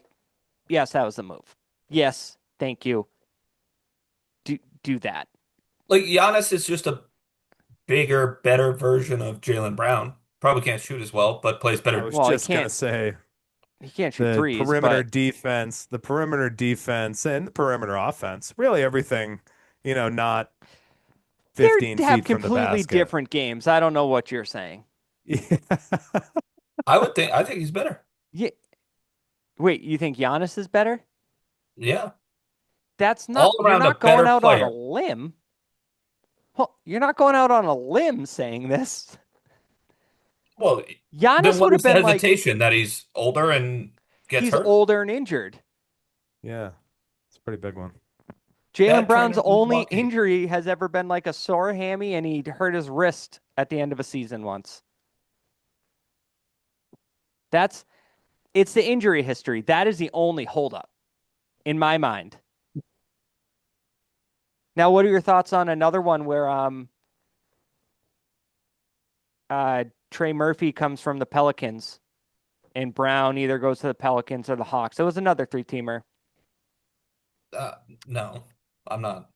A: yes, that was the move. Yes, thank you. Do that.
C: Like Giannis is just a bigger, better version of Jalen Brown. Probably can't shoot as well, but plays
B: I
C: better.
B: was
A: Well,
B: just gonna say
A: he can't shoot threes,
B: the perimeter defense, and the perimeter offense. Really, everything, not
A: they
B: 15
A: have
B: feet from the
A: completely
B: basket.
A: different games. I don't know what you're saying.
B: Yeah.
C: I think he's better.
A: Yeah. Wait, you think Giannis is better?
C: Yeah.
A: That's not,
C: All
A: you're
C: around a
A: not going
C: better
A: out on a
C: player.
A: limb. Well, you're not going out on a limb saying this.
C: Well, then
A: Giannis
C: what
A: would have
C: is the
A: been like,
C: hesitation that he's older and gets
A: he's
C: hurt?
A: older and injured.
B: Yeah, it's a pretty big one.
A: Jalen
C: Bad
A: Brown's
C: trainer, good
A: only
C: walking.
A: injury has ever been like a sore hammy, and he hurt his wrist at the end of a season once. That's it's the injury history. That is the only holdup in my mind. Now, what are your thoughts on another one where Trey Murphy comes from the Pelicans and Brown either goes to the Pelicans or the Hawks? It was another three-teamer.
C: Uh, no, I'm not.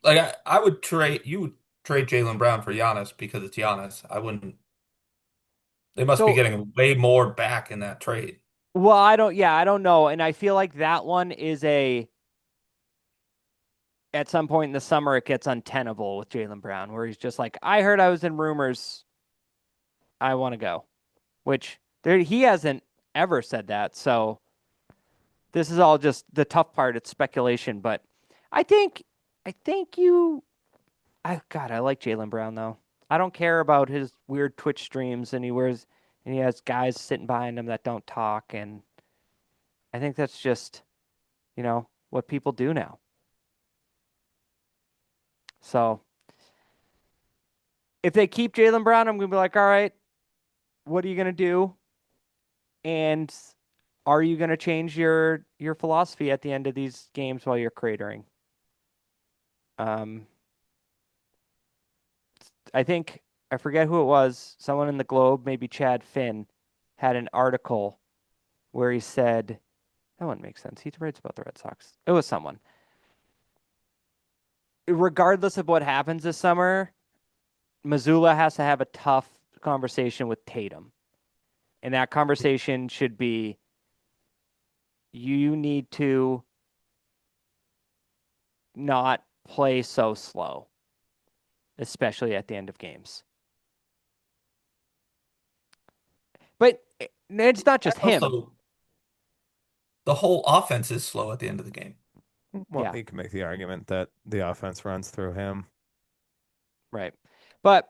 C: Like I would trade you would trade Jalen Brown for Giannis because it's Giannis. I wouldn't. They must be
A: So,
C: getting way more back in that trade.
A: well, I don't know. And I feel like that one is at some point in the summer, it gets untenable with Jalen Brown, where he's just like, I heard I was in rumors. I want to go, which he hasn't ever said that. So this is all just the tough part. It's speculation, but I think, I think you, God, I like Jalen Brown though. I don't care about his weird Twitch streams and he has guys sitting behind him that don't talk. And I think that's just, what people do now. So if they keep Jalen Brown, I'm going to be like, all right, what are you going to do? And are you going to change your philosophy at the end of these games while you're cratering? Um, I think I forget who it was. Someone in the Globe, maybe Chad Finn, had an article where he said that wouldn't make sense. He writes about the Red Sox. It was someone. Regardless of what happens this summer, Missoula has to have a tough conversation with Tatum. And that conversation should be you need to not play so slow, especially at the end of games. But it's not
C: And
A: just him.
C: also, the whole offense is slow at the end of the game.
B: Well,
A: Yeah,
B: you can make the argument that the offense runs through him.
A: right. But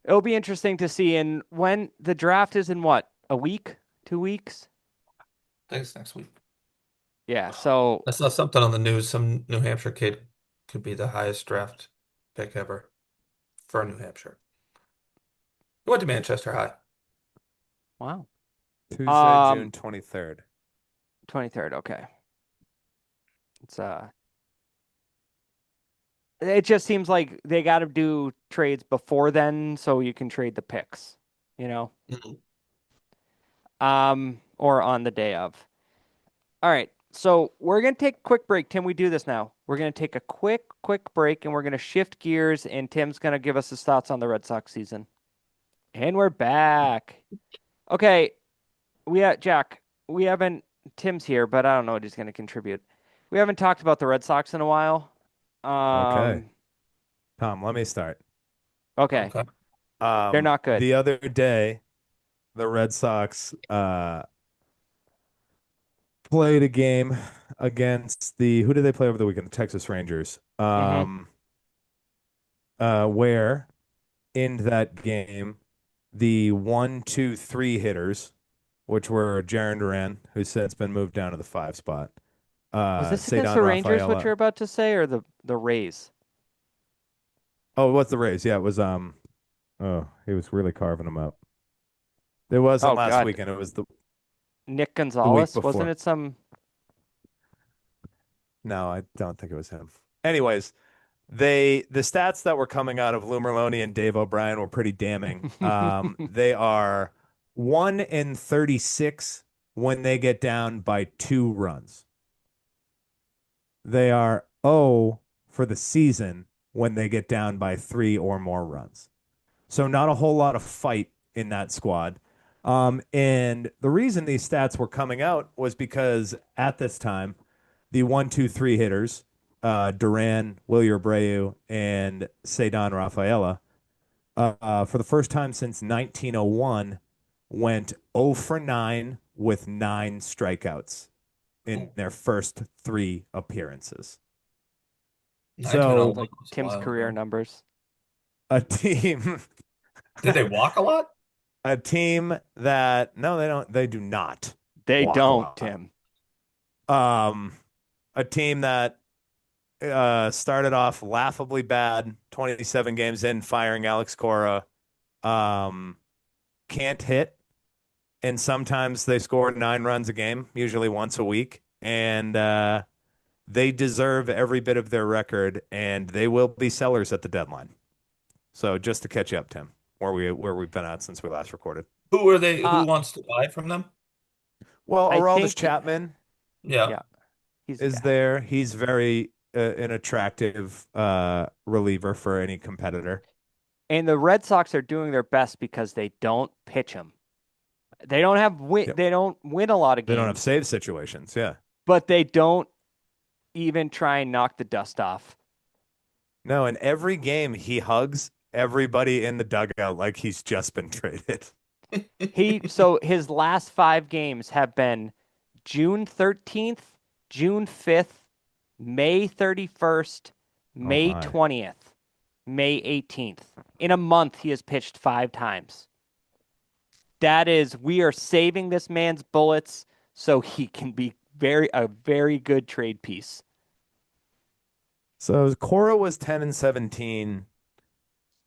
A: it'll be interesting to see. And when the draft is in what, a week, 2 weeks?
C: I think it's next week.
A: Yeah. So
C: I saw something on the news. Some New Hampshire kid could be the highest draft pick ever for New Hampshire. He went to Manchester High.
A: Wow.
B: Tuesday,
A: Um,
B: June 23rd.
A: 23rd. Okay. It's it just seems like they got to do trades before then so you can trade the picks, you know?
C: Mhm.
A: Or on the day of. All right. So we're going to take a quick break. Tim, we do this now. We're going to take a quick break and we're going to shift gears and Tim's going to give us his thoughts on the Red Sox season. And we're back. Okay. Jack, we haven't, Tim's here, but I don't know what he's going to contribute. We haven't talked about the Red Sox in a while.
B: Okay.
A: Um,
B: Tom, let me start.
A: okay.
C: Okay.
A: They're not good.
B: The other day, the Red Sox played a game against who did they play over the weekend? The Texas Rangers.
A: Mm-hmm.
B: Where in that game, the 1, 2, 3 hitters, which were Jaron Duran, who's since been moved down to the 5 spot,
A: Was this against
B: Cedar
A: the Rangers, what you're
B: Rafaela.
A: about to say, or the Rays?
B: Oh, what's the Rays? Yeah, it was oh, he was really carving them up. It wasn't
A: Oh
B: last
A: God,
B: weekend. It was
A: Nick
B: the week
A: Gonzalez, wasn't
B: before.
A: it some?
B: No, I don't think it was him. Anyways, the stats that were coming out of Lou Merloni and Dave O'Brien were pretty damning. They are 1 in 36 when they get down by 2 runs. They are 0 for the season when they get down by 3 or more runs. So not a whole lot of fight in that squad. And the reason these stats were coming out was because at this time, the 1, 2, 3 hitters, Duran, Wilyer Abreu, and Cedar Rafaela, for the first time since 1901, went 0 for 9 with 9 strikeouts in
C: Ooh,
B: their first 3 appearances.
C: 1901
A: Sounds
B: So
A: like
C: was a
A: Tim's
C: while
A: career
C: ago.
A: numbers.
B: a team,
C: Did they walk a lot?
B: a team that no, they do not
A: They
B: walk a
A: don't,
B: lot.
A: Tim.
B: Um, a team that started off laughably bad, 27 games in, firing Alex Cora. Um, can't hit, and sometimes they score 9 runs a game, usually once a week, and they deserve every bit of their record, and they will be sellers at the deadline. So just to catch you up, Tim, where we've been at since we last recorded.
C: Who are they?
A: Uh,
C: Who wants to buy from them?
B: Well,
A: I
B: Aroldis
A: think,
B: Chapman
C: Yeah.
A: yeah, he's a
B: is
A: guy.
B: there. He's very an attractive reliever for any competitor.
A: And the Red Sox are doing their best because they don't pitch him.
B: Yep.
A: They don't win a lot of
B: They don't have
A: games,
B: save situations. Yeah.
A: but they don't even try and knock the dust off.
B: No, in every game he hugs everybody in the dugout like he's just been traded.
A: So his last 5 games have been June 13th, June 5th, May 31st,
B: Oh
A: May
B: my.
A: 20th, May 18th. In a month, he has pitched 5 times. We are saving this man's bullets so he can be a very good trade piece.
B: So Cora was 10 and 17.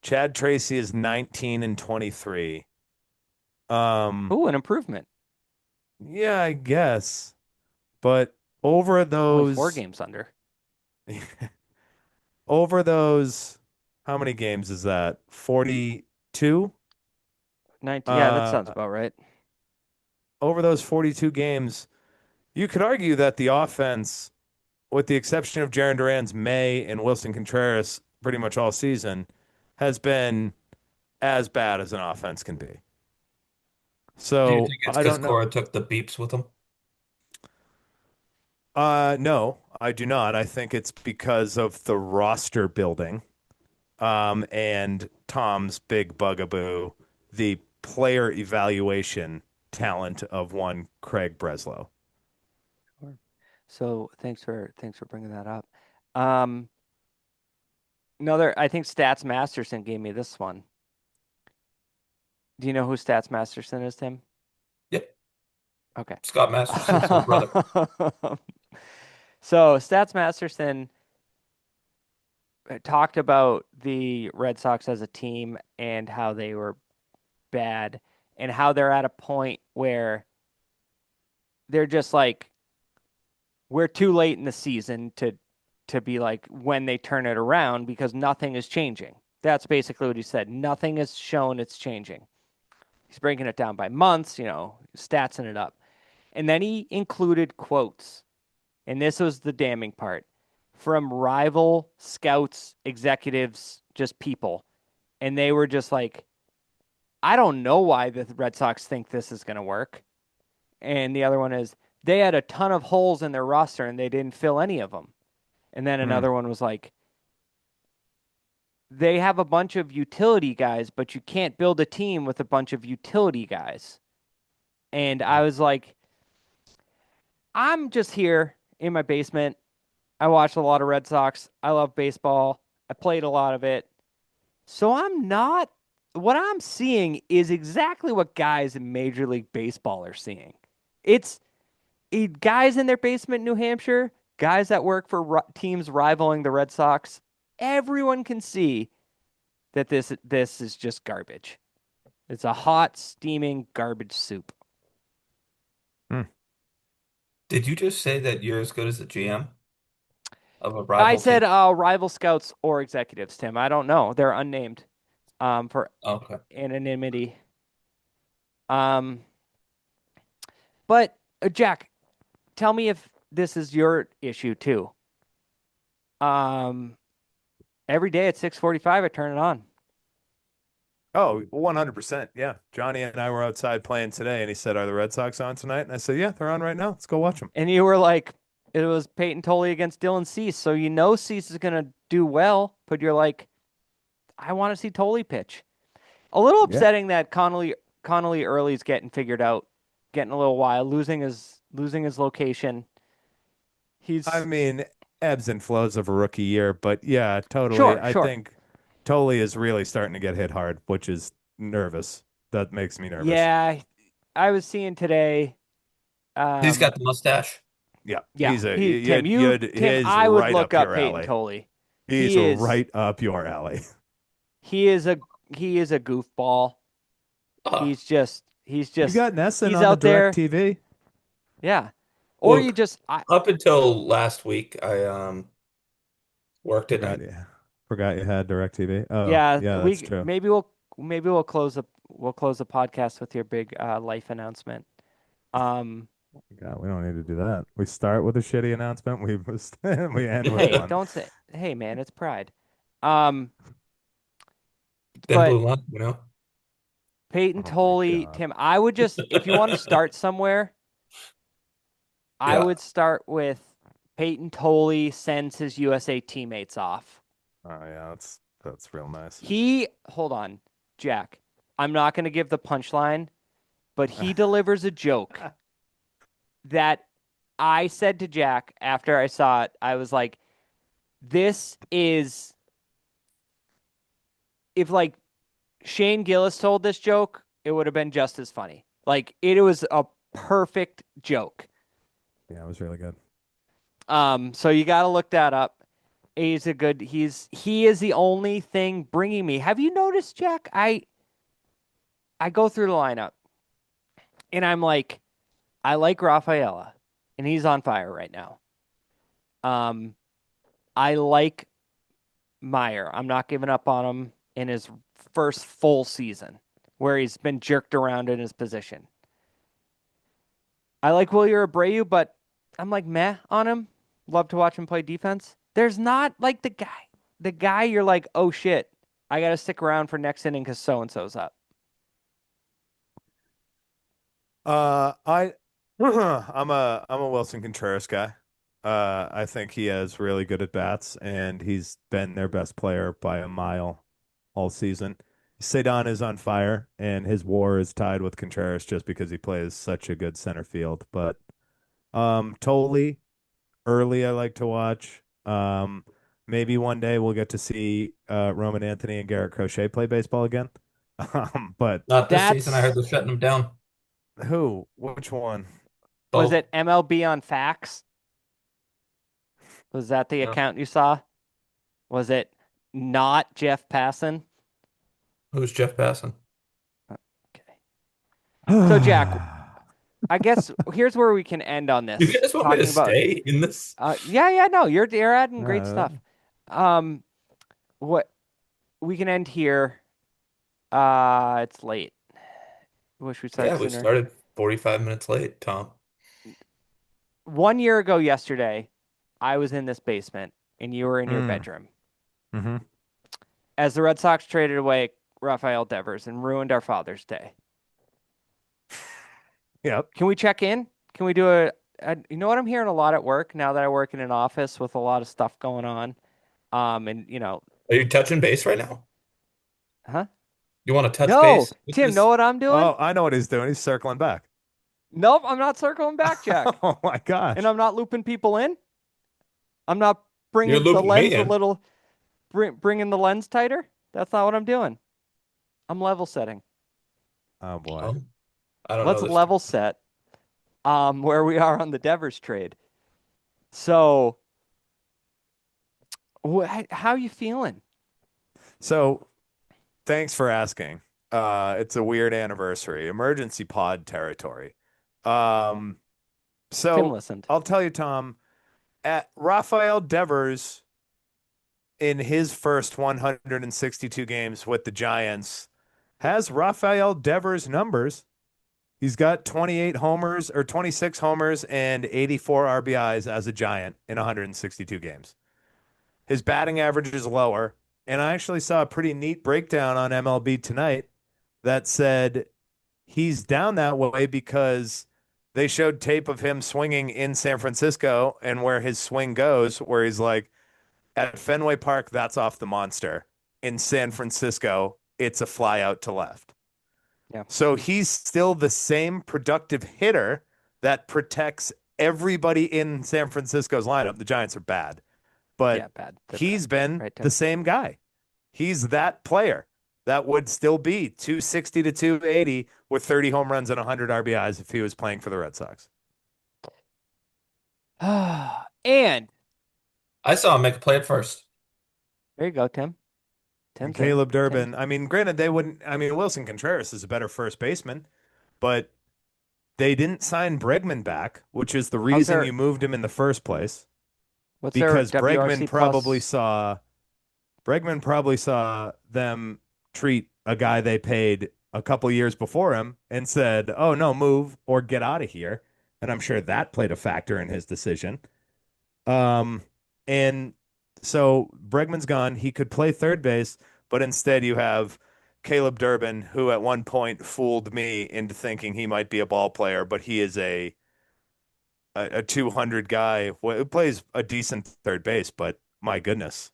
B: Chad Tracy is 19 and 23.
A: Ooh, an improvement.
B: Yeah, I guess. But over
A: Only 4
B: those
A: games under.
B: over those how many games is that? 42?
A: 19. Yeah, that sounds
B: Uh
A: about right.
B: over those 42 games, you could argue that the offense, with the exception of Jaron Duran's May and Wilson Contreras pretty much all season, has been as bad as an offense can be.
C: Do you
B: So
C: think it's
B: I
C: because
B: don't know.
C: Cora took the beeps with him?
B: No, I do not. I think it's because of the roster building, and Tom's big bugaboo, the player evaluation talent of one Craig Breslow.
A: Sure. So thanks for bringing that up. Um, I think Stats Masterson gave me this one. Do you know who Stats Masterson is, Tim?
C: Yep.
A: Okay.
C: Scott Masterson's little brother.
A: So Stats Masterson talked about the Red Sox as a team and how they were bad and how they're at a point where they're just like we're too late in the season to be like when they turn it around because nothing is changing. That's basically what he said. Nothing has shown it's changing. He's breaking it down by months, statsing it up. And then he included quotes. And this was the damning part from rival scouts, executives, just people. And they were just like, I don't know why the Red Sox think this is going to work. And the other one is, they had a ton of holes in their roster and they didn't fill any of them. And then another one was like, they have a bunch of utility guys, but you can't build a team with a bunch of utility guys. And I was like, I'm just here in my basement. I watch a lot of Red Sox. I love baseball. I played a lot of it. So what I'm seeing is exactly what guys in Major League Baseball are seeing. It's guys in their basement in New Hampshire, guys that work for teams rivaling the Red Sox. Everyone can see that this is just garbage. It's a hot, steaming garbage soup.
C: Did you just say that you're as good as the GM of a
A: I
C: rival
A: said
C: team?
A: rival scouts or executives, Tim. I don't know. They're unnamed for
C: Okay.
A: anonymity. Um, but Jack, tell me if this is your issue too. Um, every day at 6:45, I turn it on.
B: Oh, 100%. Yeah. Johnny and I were outside playing today, and he said, "Are the Red Sox on tonight?" And I said, "Yeah, they're on right now. Let's go watch them."
A: And you were like, it was Peyton Tolley against Dylan Cease, so Cease is gonna do well, but you're like, I want to see Tolley pitch. A little
B: Yeah.
A: upsetting that Connolly Early's getting figured out, getting a little wild, losing his location.
B: I
A: He's
B: mean, ebbs and flows of a rookie year, but yeah, totally.
A: sure,
B: I
A: sure.
B: think Toley is really starting to get hit hard, which is nervous. That makes me nervous.
A: Yeah, I was seeing today.
C: He's got the mustache.
B: Yeah,
A: Yeah, Tim,
B: he's
A: I would
B: right
A: look
B: up
A: up
B: your
A: Peyton
B: alley.
A: Tolley.
B: He's
A: He is
B: right up your alley.
A: he is a he is a goofball.
C: Oh,
A: He's
B: You
A: just
B: got Nesson
A: he's
B: on the
A: out
B: direct
A: there.
B: TV.
A: Yeah. Or you
C: look,
A: just I
C: up until last week, I worked at
B: Forgot
C: night.
B: you. Forgot you had direct TV. Oh,
A: yeah,
B: yeah, that's
A: we
B: true.
A: maybe we'll close the podcast with your big life announcement. Um
B: God, we don't need to do that. We start with a shitty announcement. We end with
A: hey,
B: one.
A: don't say hey man, it's pride. Um
C: Then
A: but
C: Blue Line.
A: Peyton
B: Oh my
A: Tolley,
B: God.
A: Tim, I would just if you want to start somewhere, I
C: Yeah.
A: would start with Peyton Tolley sends his USA teammates off.
B: Oh yeah, that's real nice.
A: Hold on, Jack. I'm not going to give the punchline, but he delivers a joke that I said to Jack after I saw it. I was like, this is if like Shane Gillis told this joke, it would have been just as funny. Like it was a perfect joke.
B: Yeah, it was really good.
A: So you got to look that up. He is the only thing bringing me. Have you noticed, Jack? I go through the lineup and I'm like, I like Rafaela and he's on fire right now. I like Meyer. I'm not giving up on him in his first full season where he's been jerked around in his position. I like Wilyer Abreu, but I'm like meh on him. Love to watch him play defense. There's not like the guy you're like, oh shit, I got to stick around for next inning because so and so's up.
B: I I'm a Wilson Contreras guy. I think he has really good at bats, and he's been their best player by a mile all season. Cedon is on fire, and his WAR is tied with Contreras just because he plays such a good center field. But Tolley, early I like to watch. Maybe one day we'll get to see Roman Anthony and Garrett Crochet play baseball again. But
C: Not this season. I heard
A: That's
C: they're shutting him down.
B: who? Which one?
A: was
C: Both.
A: it MLB on fax? Was that the
C: Yeah.
A: account you saw? Was it not Jeff Passan.
C: Who's Jeff Passan?
A: Okay. So Jack, I guess here's where we can end on
C: You
A: this,
C: guys want me to
A: talking about
C: stay in this?
A: yeah, no, you're adding great
B: Uh,
A: stuff. Um, what we can end here. It's late. Wish we
C: Yeah,
A: started
C: we
A: sooner.
C: started 45 minutes late, Tom.
A: 1 year ago yesterday, I was in this basement and you were in your
B: mm,
A: bedroom
B: hmm
A: as the Red Sox traded away Rafael Devers and ruined our Father's Day.
B: Yep.
A: Can we check in? Can we do you know what I'm hearing a lot at work now that I work in an office with a lot of stuff going on. And
C: Are you touching base right now?
A: huh?
C: You want to touch
A: No,
C: base with
A: Tim, know
C: this?
A: what I'm doing?
B: Oh, I know what he's doing. He's circling back.
A: Nope, I'm not circling back, Jack.
B: Oh my
A: And
B: gosh.
A: I'm not looping people in. I'm not
C: You're
A: bringing the
C: looping me
A: lens
C: in.
A: bringing the lens tighter. That's not what I'm doing. I'm level setting.
B: Oh boy.
C: Oh, I don't know
A: Let's
C: this.
A: level set where we are on the Devers trade. So, how you feeling?
B: So thanks for asking. It's a weird anniversary, emergency pod territory. Um,
A: Tim
B: so
A: listened.
B: I'll tell you, Tom, at Rafael Devers in his first 162 games with the Giants has Rafael Devers numbers. He's got 28 homers or 26 homers and 84 RBIs as a Giant in 162 games. His batting average is lower. And I actually saw a pretty neat breakdown on MLB tonight that said he's down that way because they showed tape of him swinging in San Francisco and where his swing goes, where he's like, at Fenway Park, that's off the monster. In San Francisco, it's a fly out to left.
A: Yeah.
B: So he's still the same productive hitter that protects everybody in San Francisco's lineup. The Giants are bad,
A: Yeah,
B: but
A: bad. They're bad.
B: he's been
A: Right,
B: the
A: Tim.
B: same guy. He's that player that would still be 260 to 280 with 30 home runs and 100 RBIs if he was playing for the Red Sox.
A: And
C: I saw him make a play at first.
A: there you go, Tim.
B: And
A: Tim's in.
B: Caleb
A: Tim's.
B: Durbin, I mean, granted, they wouldn't, I mean, Wilson Contreras is a better first baseman, but they didn't sign Bregman back, which is the
A: How's
B: reason
A: their
B: you moved him in the first place,
A: what's their
B: because
A: WRC plus?
B: Bregman probably saw them treat a guy they paid a couple years before him and said, "Oh no, move or get out of here." And I'm sure that played a factor in his decision. And so Bregman's gone. He could play third base, but instead you have Caleb Durbin, who at one point fooled me into thinking he might be a ball player, but he is a 200 guy who plays a decent third base, but my goodness,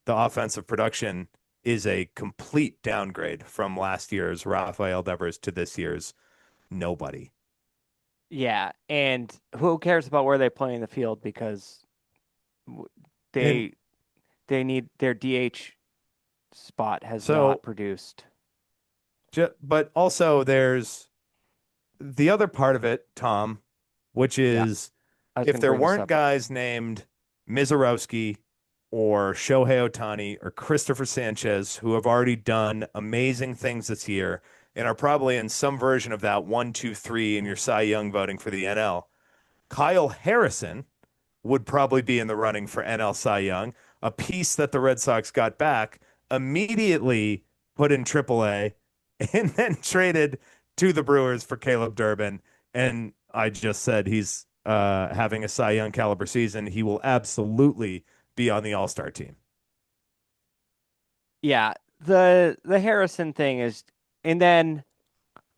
B: the offensive production is a complete downgrade from last year's Rafael Devers to this year's nobody.
A: Yeah, and who cares about where they play in the field because w-
B: And
A: they they need their DH spot has not
B: so,
A: produced.
B: but also there's the other part of it, Tom, which
A: Yeah,
B: is
A: I was
B: if
A: going to
B: there
A: bring this
B: weren't
A: up.
B: guys named Mizorowski or Shohei Ohtani or Christopher Sanchez who have already done amazing things this year and are probably in some version of that 1, 2, 3 in your Cy Young voting for the NL, Kyle Harrison would probably be in the running for NL Cy Young, a piece that the Red Sox got back, immediately put in AAA, and then traded to the Brewers for Caleb Durbin. And I just said he's having a Cy Young caliber season. He will absolutely be on the All-Star team.
A: Yeah, the Harrison thing is, and then,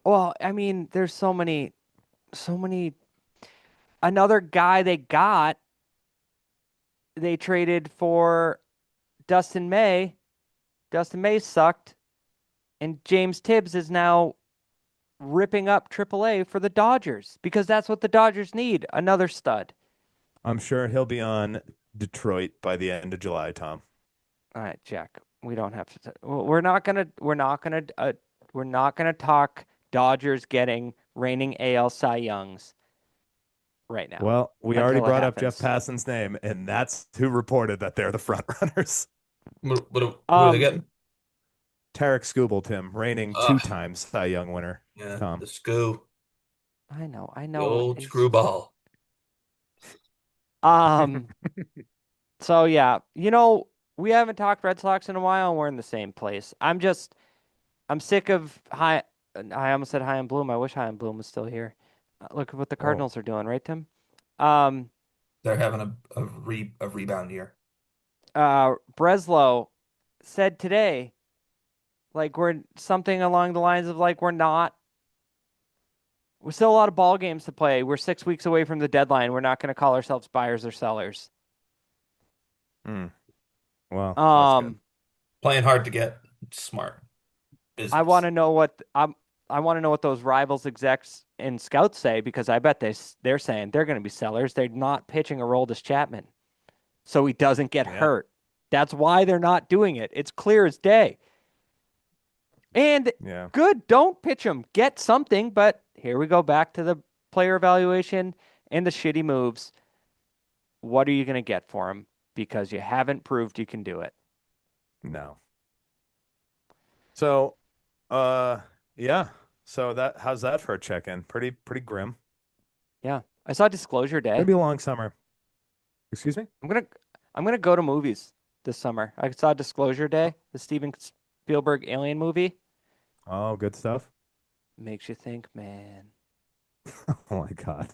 A: well, I mean, there's so many. Another guy they traded for Dustin May. Dustin May sucked, and James Tibbs is now ripping up AAA for the Dodgers because that's what the Dodgers need, another stud.
B: I'm sure he'll be on Detroit by the end of July, Tom.
A: All right, Jack. We don't have to. We're not gonna talk Dodgers getting reigning AL Cy Youngs right now
B: Well, we already
A: until it
B: brought up Jeff
A: happens.
B: Passan's name, and that's who reported that they're the front runners.
C: Who are they
A: Um,
C: getting?
B: Tarek Skubal, Tim, reigning
C: Ugh,
B: two-time Cy Young winner.
C: yeah,
B: Tom.
C: the screw,
A: I
C: the
A: know.
C: old
A: It's
C: screwball.
A: um. So yeah, we haven't talked Red Sox in a while, and we're in the same place. I'm sick of high. I almost said High and Bloom. I wish High and Bloom was still here. Look at what the
B: Whoa.
A: Cardinals are doing, right, Tim? Um,
C: They're having a rebound year.
A: Breslow said today, like we're something along the lines of like we're still a lot of ball games to play. We're 6 weeks away from the deadline. We're not going to call ourselves buyers or sellers.
B: Hmm. Well, that's good.
A: Um,
C: Playing hard to get smart
A: I want
C: business.
A: to know I want to know what those rivals execs and scouts say because I bet they're saying they're going to be sellers. They're not pitching Aroldis Chapman so he doesn't get
B: Yeah.
A: hurt. That's why they're not doing it. It's clear as day. And
B: Yeah.
A: good, don't pitch him. Get something, but here we go back to the player evaluation and the shitty moves. What are you going to get for him? Because you haven't proved you can do it.
B: No. So, uh, yeah. So how's that for a check-in? Pretty grim.
A: Yeah. I saw Disclosure
B: Gonna
A: Day.
B: be a long summer. Excuse me?
A: I'm gonna go to movies this summer. I saw Disclosure Day, the Steven Spielberg alien movie.
B: Oh, good stuff.
A: Makes you think, man.
B: Oh my God.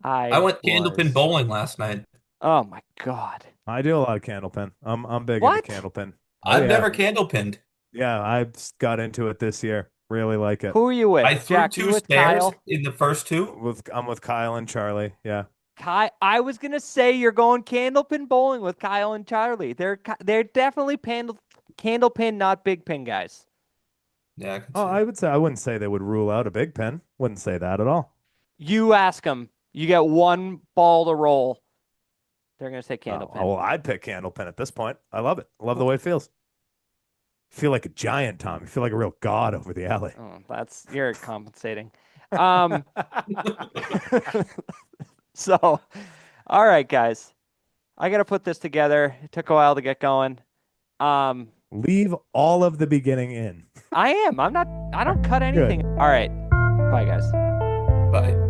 C: I
A: I
C: went candlepin
A: was.
C: bowling last night.
A: Oh my God.
B: I do a lot of candlepin. I'm big into
A: What?
B: candlepin. Oh
C: I've
B: yeah.
C: never candlepinned.
B: Yeah, I got into it this year. Really like it.
A: Who are you
C: I
A: with?
C: threw
A: Jack, are you
C: two
A: with
C: spares
A: Kyle?
C: in the first two.
B: I'm with Kyle and Charlie. Yeah.
A: I was gonna say you're going candlepin bowling with Kyle and Charlie. They're definitely candlepin, not big pin guys.
C: Yeah, I can
B: Oh,
C: see it.
B: I wouldn't say they would rule out a big pen. Wouldn't say that at all.
A: You ask them. You get one ball to roll. They're gonna say candlepin.
B: Well, I'd pick candlepin at this point. I love it. I love the way it feels. Feel like a giant, Tom. You feel like a real god over the alley.
A: Oh, you're compensating. Um, so, all right, guys. I gotta put this together. It took a while to get going. Um,
B: Leave all of the beginning in.
A: I am. I'm not. I don't cut
B: Good.
A: anything. All right. Bye, guys.
C: Bye.